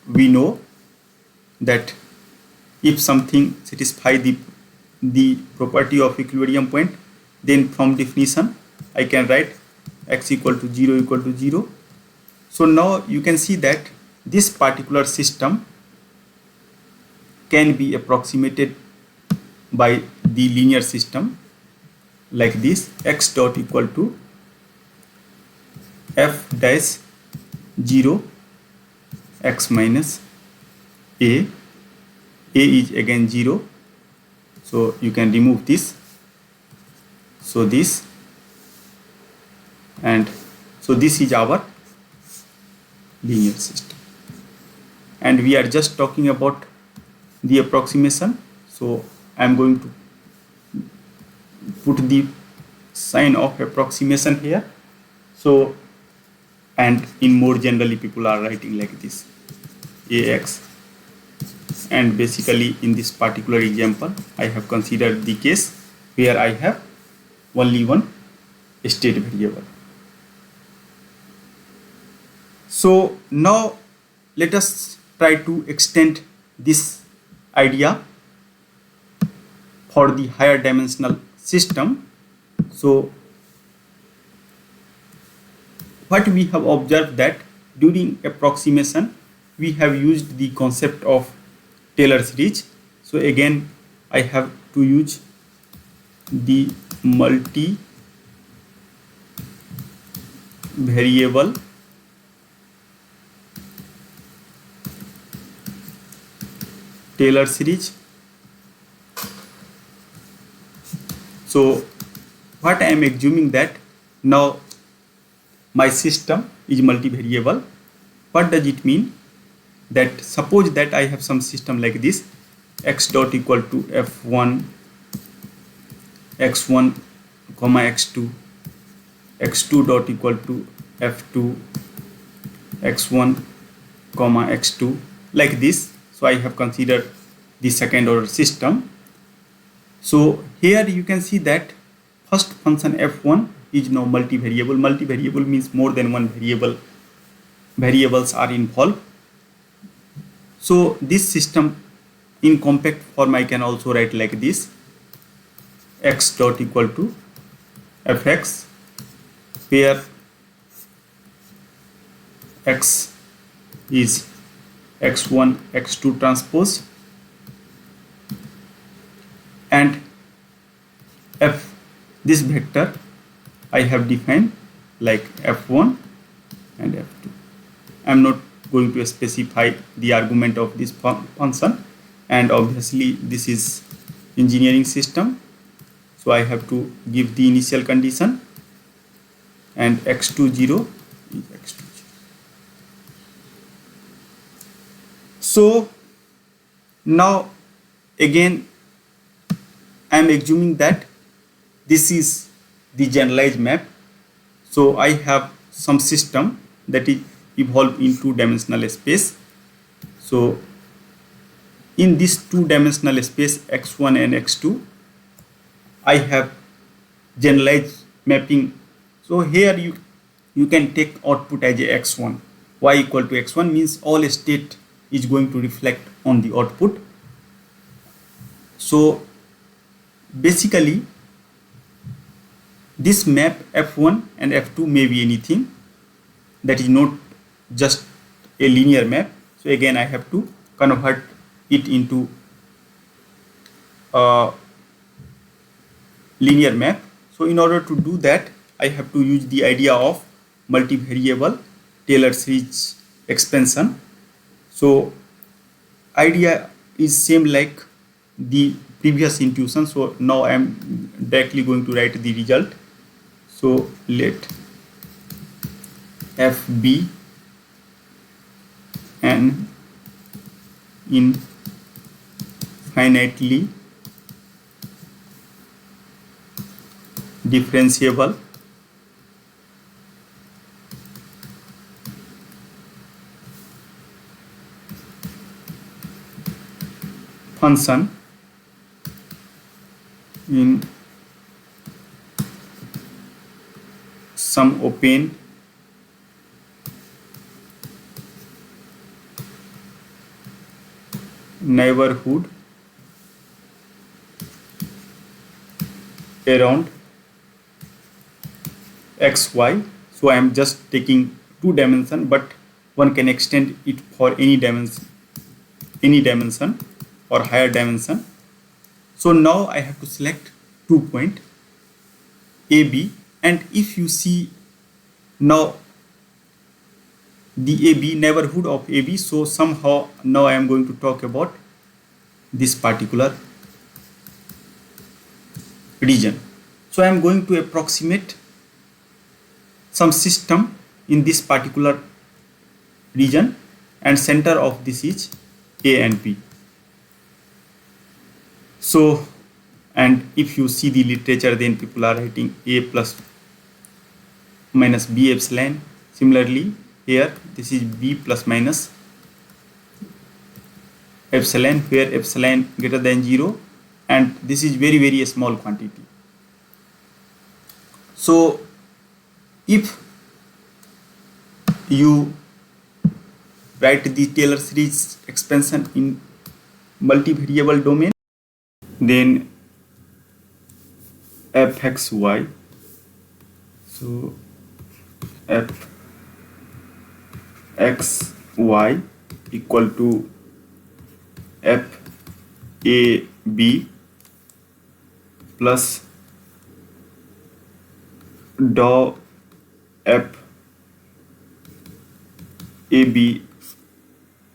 we know that if something satisfies the property of equilibrium point, then from definition I can write X equal to 0 equal to 0. So now you can see that this particular system can be approximated by the linear system like this: X dot equal to F dash 0 X minus A is again 0, so you can remove this, so this, and so this is our linear system, and we are just talking about the approximation. So I am going to put the sign of approximation here. So, and in more generally people are writing like this, AX, and basically in this particular example I have considered the case where I have only one state variable. So now let us try to extend this idea for the higher dimensional system. So what we have observed that during approximation we have used the concept of Taylor series. So again I have to use the multi-variable Taylor series. So what I am assuming that now my system is multivariable. What does it mean? That suppose that I have some system like this, x dot equal to f1 x1 comma x2, x2 dot equal to f2 x1 comma x2, like this. So I have considered the second order system. So here you can see that first function f1 is now multivariable. Multivariable means more than one variables are involved. So this system in compact form I can also write like this, x dot equal to fx, where x is x1 x2 transpose and f, this vector I have defined like f1 and f2. I am not going to specify the argument of this function, and obviously this is engineering system, so I have to give the initial condition, and x2 0 is x2 0. So now again I am assuming that this is the generalized map. So I have some system that is evolved in two-dimensional space. So in this two-dimensional space x1 and x2 I have generalized mapping. So here you can take output as a x1, y equal to x1 means all state is going to reflect on the output. So basically this map f1 and f2 may be anything, that is not just a linear map. So again I have to convert it into a linear map. So in order to do that I have to use the idea of multivariable Taylor series expansion. So idea is same like the previous intuition. So now I am directly going to write the result. So let f be an infinitely differentiable function in some open neighborhood around xy. So I am just taking two dimension, but one can extend it for any dimension or higher dimension. So now I have to select 2 point AB, and if you see now the AB, neighborhood of AB, so somehow now I am going to talk about this particular region. So I am going to approximate some system in this particular region, and center of this is A and B. So, and if you see the literature, then people are writing A plus minus B epsilon. Similarly here this is B plus minus epsilon, where epsilon greater than 0, and this is very small quantity. So if you write the Taylor series expansion in multivariable domain, then fxy, so fxy equal to fab plus dou fab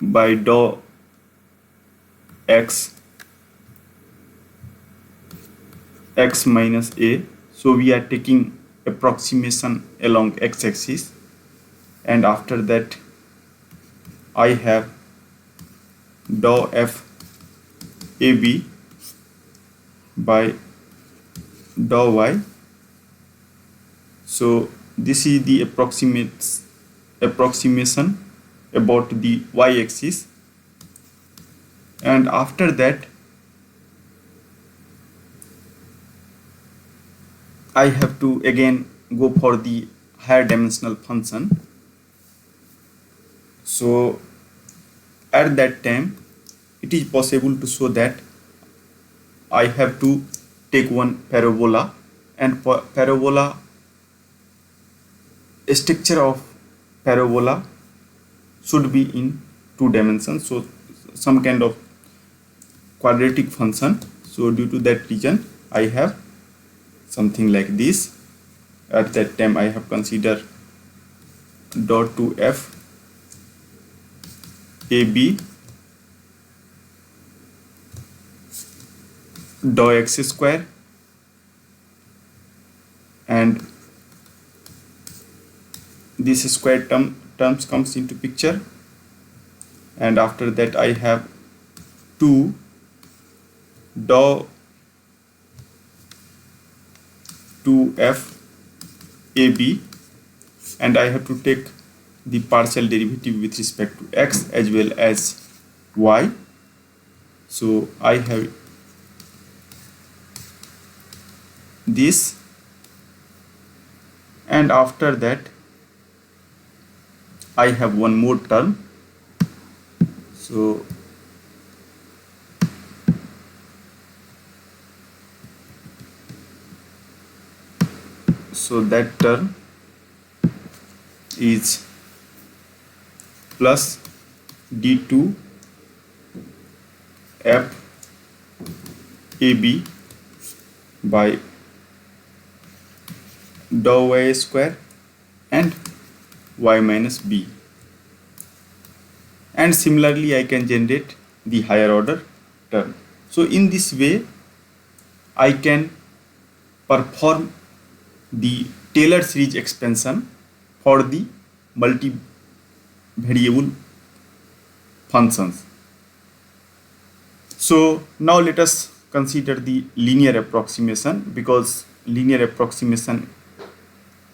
by dou x minus a. So we are taking approximation along x-axis, and after that I have dou f ab by dou y. So this is the approximation about the y-axis, and after that I have to again go for the higher dimensional function. So at that time it is possible to show that I have to take one parabola, and parabola structure of parabola should be in 2 dimensions, so some kind of quadratic function. So due to that reason I have something like this. At that time I have considered dot to f ab dou x square, and this square terms comes into picture, and after that I have 2 dou to f ab, and I have to take the partial derivative with respect to x as well as y. So I have this, and after that I have one more term. So that term is plus d2 f ab by dou y square and y minus b, and similarly I can generate the higher order term. So in this way I can perform the Taylor series expansion for the multivariable functions. So now let us consider the linear approximation, because linear approximation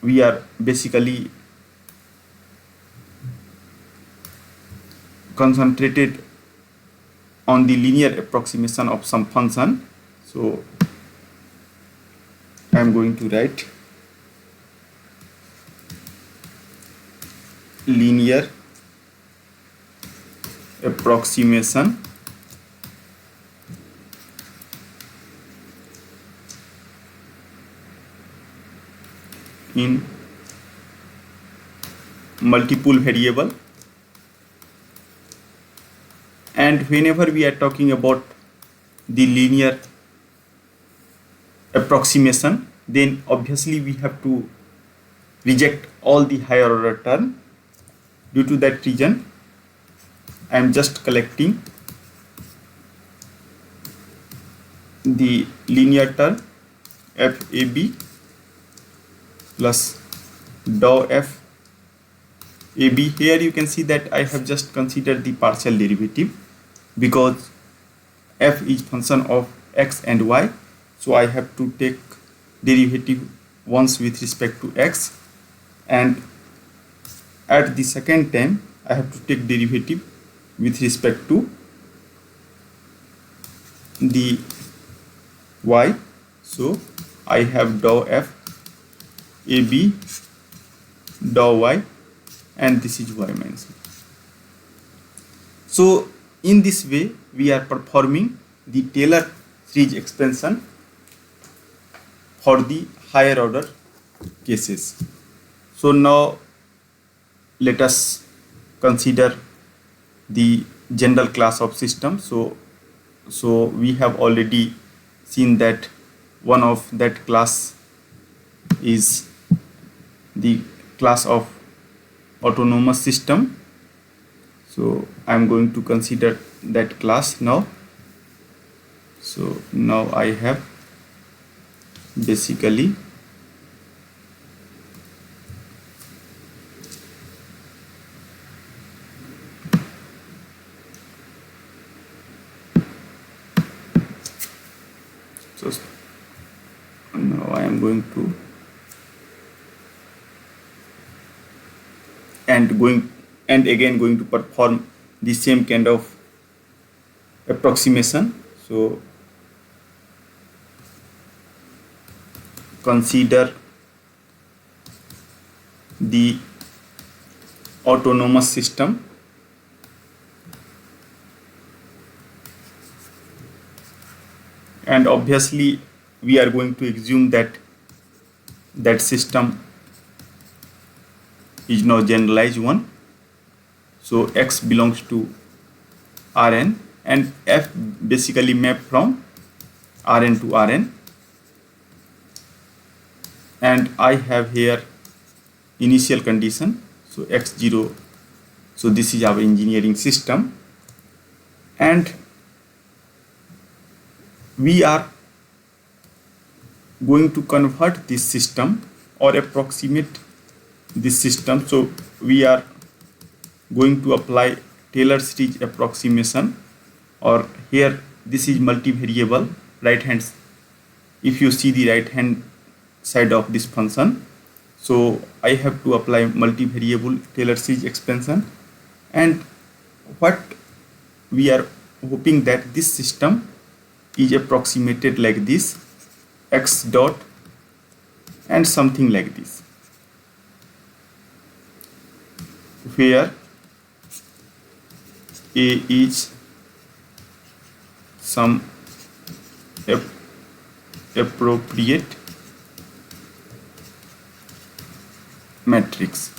we are basically concentrated on the linear approximation of some function. So I am going to write linear approximation in multiple variable, and whenever we are talking about the linear approximation, then obviously we have to reject all the higher order term. Due to that reason I am just collecting the linear term fab plus dou f ab. Here you can see that I have just considered the partial derivative, because f is function of x and y, so I have to take derivative once with respect to x, and at the second time I have to take derivative with respect to the y. So I have dou f ab dou y, and this is y minus b. So in this way we are performing the Taylor series expansion for the higher order cases. So now let us consider the general class of system. So we have already seen that one of that class is the class of autonomous system. So I'm going to consider that class now. So now I have basically so now I am going to and again going to perform the same kind of approximation. So consider the autonomous system, and obviously we are going to assume that that system is now generalized one. So X belongs to Rn and F basically map from Rn to Rn, and I have here initial condition, so x0. So this is our engineering system, and we are going to convert this system or approximate this system. So we are going to apply Taylor series approximation, or here this is multivariable right hand. If you see the right hand side of this function, so I have to apply multivariable Taylor series expansion, and what we are hoping that this system is approximated like this, x dot and something like this, where A is some appropriate matrix.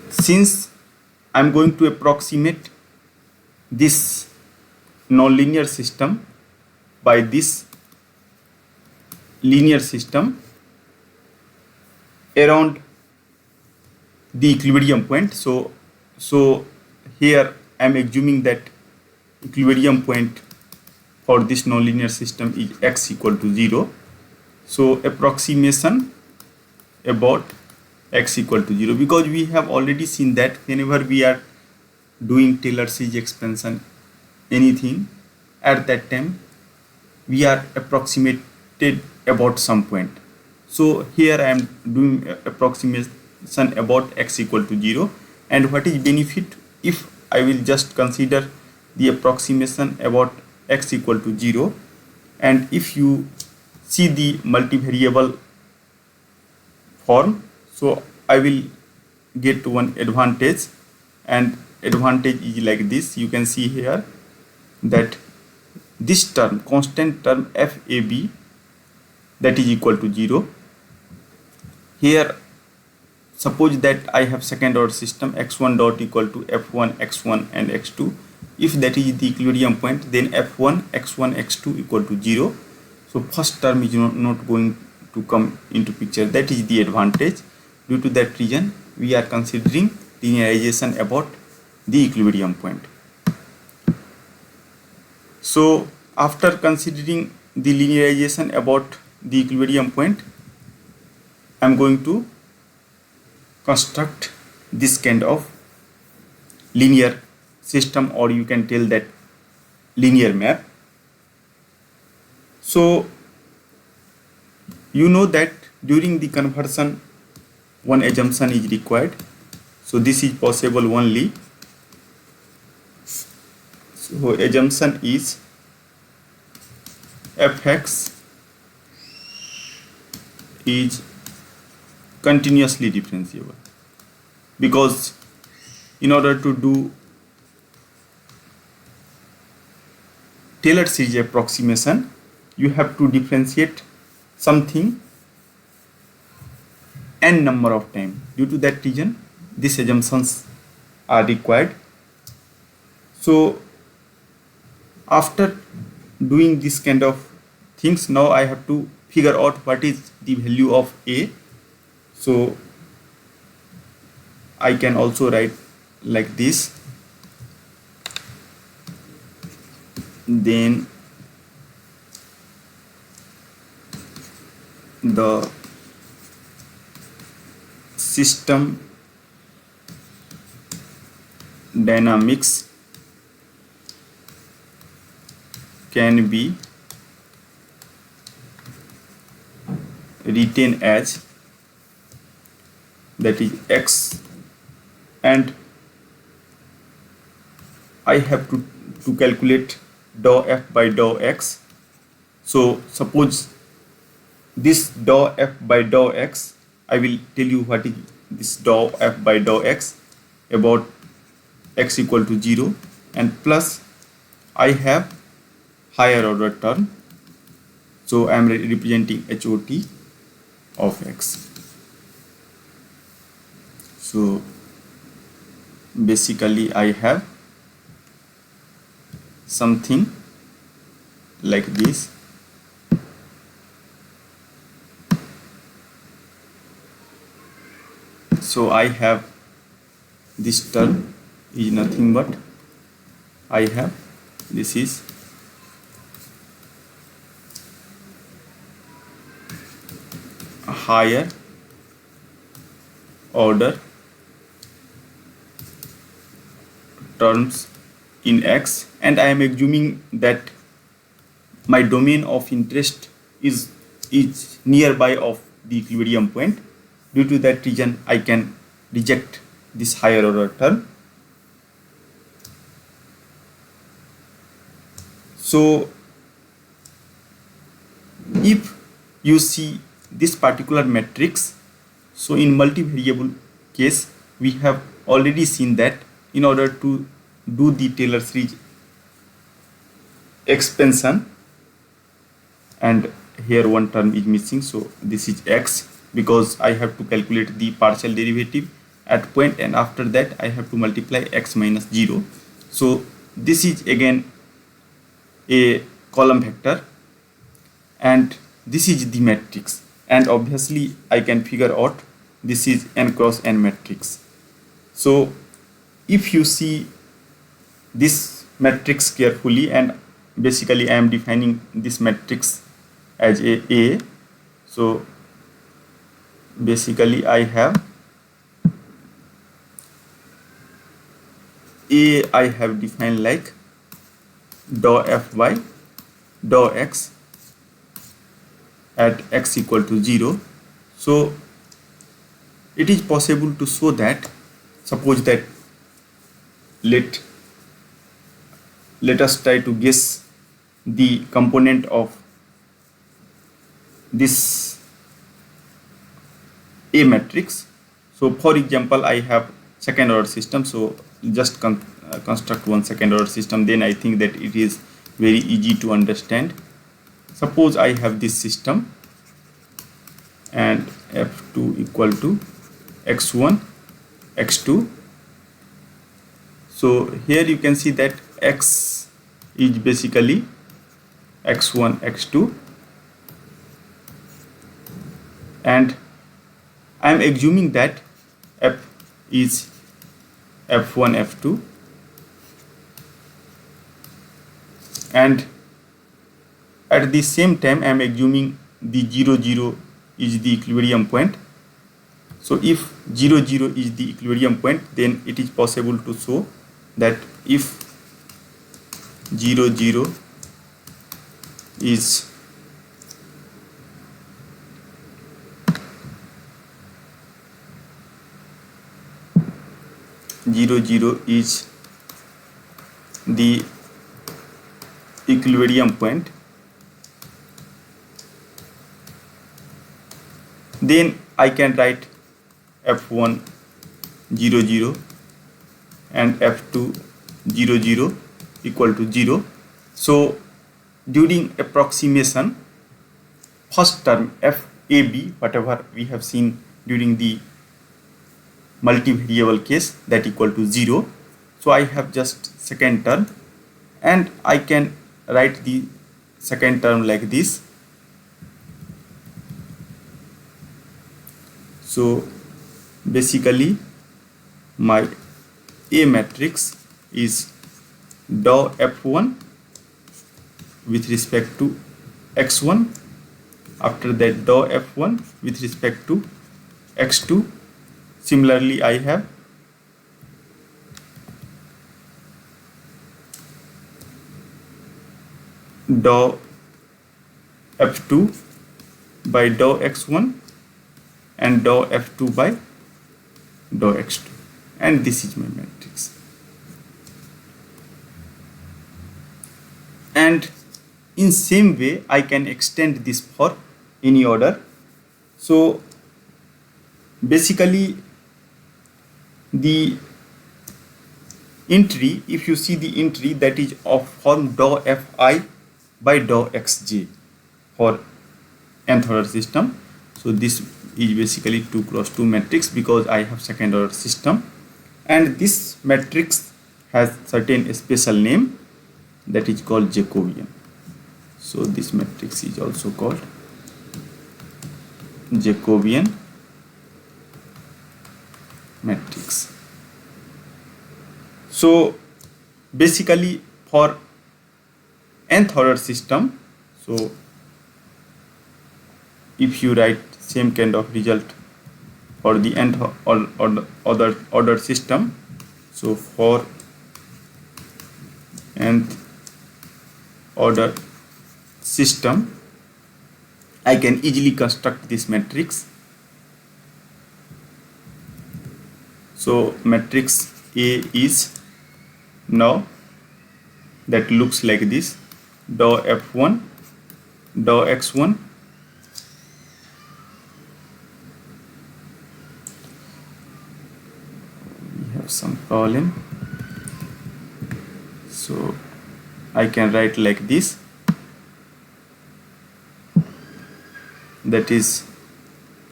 Since I'm going to approximate this nonlinear system by this linear system around the equilibrium point, so here I'm assuming that equilibrium point for this nonlinear system is x equal to 0. So approximation about x equal to 0, because we have already seen that whenever we are doing Taylor series expansion anything, at that time we are approximated about some point. So here I am doing approximation about x equal to 0, and what is benefit if I will just consider the approximation about x equal to 0, and if you see the multivariable form, so I will get one advantage, and advantage is like this. You can see here that this term, constant term FAB, that is equal to 0. Here suppose that I have second order system, x1 dot equal to f1 x1 and x2. If that is the equilibrium point, then f1 x1 x2 equal to 0. So first term is not going to come into picture. That is the advantage. Due to that reason, we are considering linearization about the equilibrium point. So after considering the linearization about the equilibrium point, I am going to construct this kind of linear system, or you can tell that linear map. So you know that during the conversion one assumption is required. So this is possible only. So assumption is fx is continuously differentiable, because in order to do Taylor series approximation, you have to differentiate something n number of times. Due to that reason, these assumptions are required. So after doing this kind of things, now I have to figure out what is the value of A. So I can also write like this. Then the system dynamics can be written as, that is x, and I have to calculate dou f by dou x. So suppose this dou f by dou x, I will tell you what is this dou f by dou x about x equal to 0, and plus I have higher order term, so I am representing HOT of x. So basically I have something like this. So I have this term is nothing but I have, this is a higher order terms in x, and I am assuming that my domain of interest is nearby of the equilibrium point. Due to that reason, I can reject this higher order term. So if you see this particular matrix, so in multivariable case, we have already seen that in order to do the Taylor series expansion, and here one term is missing, so this is x, because I have to calculate the partial derivative at point, and after that I have to multiply x minus 0. So this is again a column vector, and this is the matrix, and obviously I can figure out this is n cross n matrix. So if you see this matrix carefully, and basically I am defining this matrix as A. So basically I have A, I have defined like dou f by dou x at x equal to 0. So it is possible to show that, suppose that let us try to guess the component of this A matrix. So for example, I have second order system, so just construct one second order system, then I think that it is very easy to understand. Suppose I have this system and f2 equal to x1 x2. So here you can see that x is basically x1 x2, and I am assuming that f is f1 f2, and at the same time I am assuming the 0 0 is the equilibrium point. So if 0 0 is the equilibrium point, then it is possible to show that if 0 0 is the equilibrium point, Then I can write f1 0 0 and f2 0 0 equal to 0. So during approximation, first term fab, whatever we have seen during the multivariable case, that equal to 0. So I have just second term, and I can write the second term like this. So basically my A matrix is dou f1 with respect to x1, after that dou f1 with respect to x2. Similarly, I have dou f2 by dou x1 and dou f2 by dou x2, and this is my matrix. And in same way I can extend this for any order. So basically the entry, if you see the entry, that is of form dou fi by dou xj for nth order system. So this is basically 2 cross 2 matrix because I have second order system, and this matrix has certain special name that is called Jacobian. So this matrix is also called Jacobian matrix. So basically for nth order system, so if you write same kind of result for the nth or other order system, so for nth order system I can easily construct this matrix. So matrix A is now that looks like this: dou f1, dou x1, we have some problem, so I can write like this, that is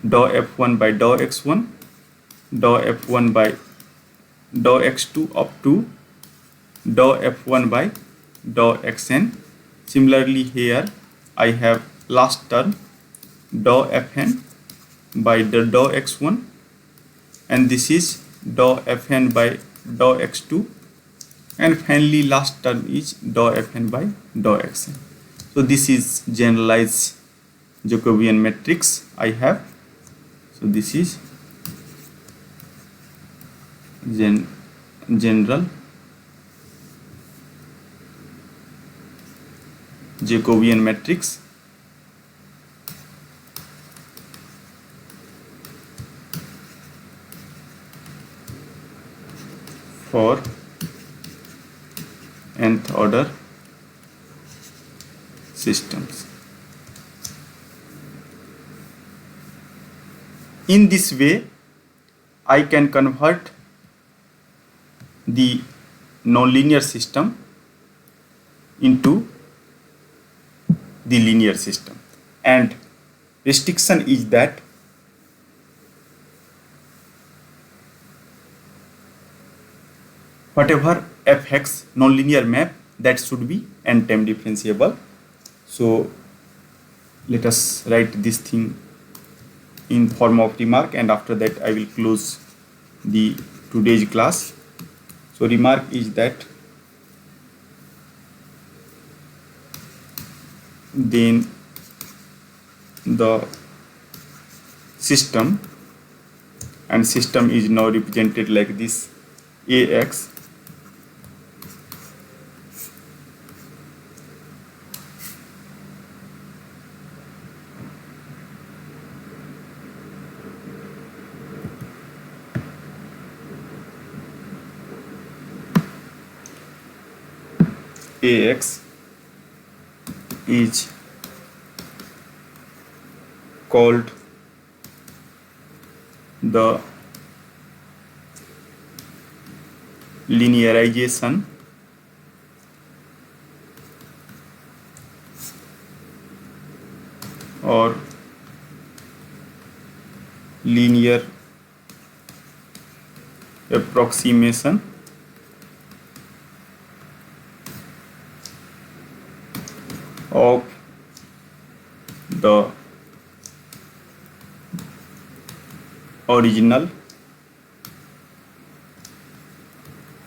dou f1 by dou x1, dou f1 by dou x2 up to dou f1 by dou xn. Similarly here I have last term dou fn by the dou x1, and this is dou fn by dou x2, and finally last term is dou fn by dou xn. So this is generalized Jacobian matrix I have. So this is general Jacobian matrix. For nth order systems. In this way I can convert the nonlinear system into the linear system, and restriction is that whatever fx nonlinear map, that should be n-time differentiable. So let us write this thing in form of remark, and after that I will close the today's class. So remark is that then the system, and system is now represented like this: ax ax is called the linearization or linear approximation of the original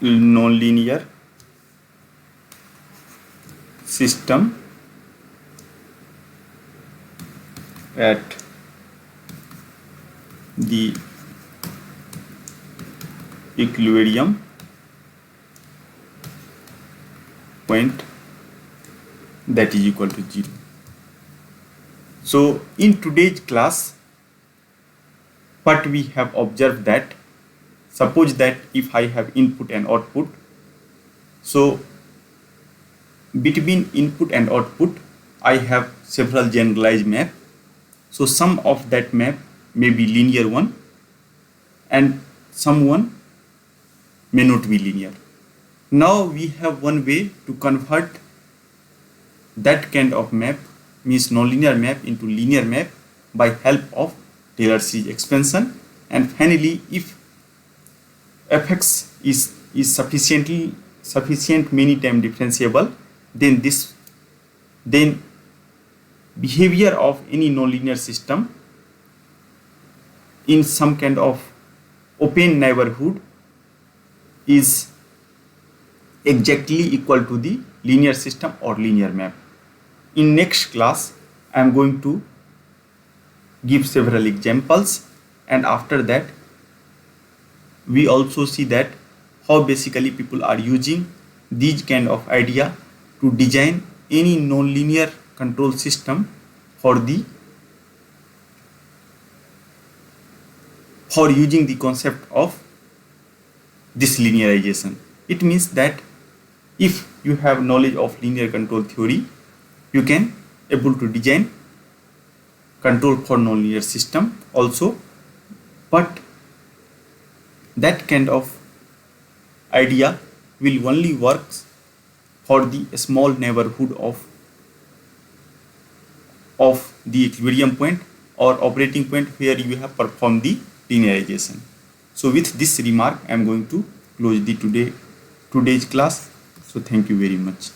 nonlinear system at the equilibrium point that is equal to 0. So in today's class, what we have observed that suppose that if I have input and output, so between input and output I have several generalized map. So some of that map may be linear one and some one may not be linear. Now we have one way to convert that kind of map, means nonlinear map, into linear map by help of Taylor series expansion. And finally, if fx is sufficient many time differentiable, then behavior of any nonlinear system in some kind of open neighborhood is exactly equal to the linear system or linear map. In next class, I am going to give several examples, and after that we also see that how basically people are using these kind of idea to design any nonlinear control system for using the concept of this linearization. It means that if you have knowledge of linear control theory, you can able to design control for nonlinear system also, but that kind of idea will only work for the small neighborhood of the equilibrium point or operating point where you have performed the linearization. So with this remark, I am going to close the today's class. So thank you very much.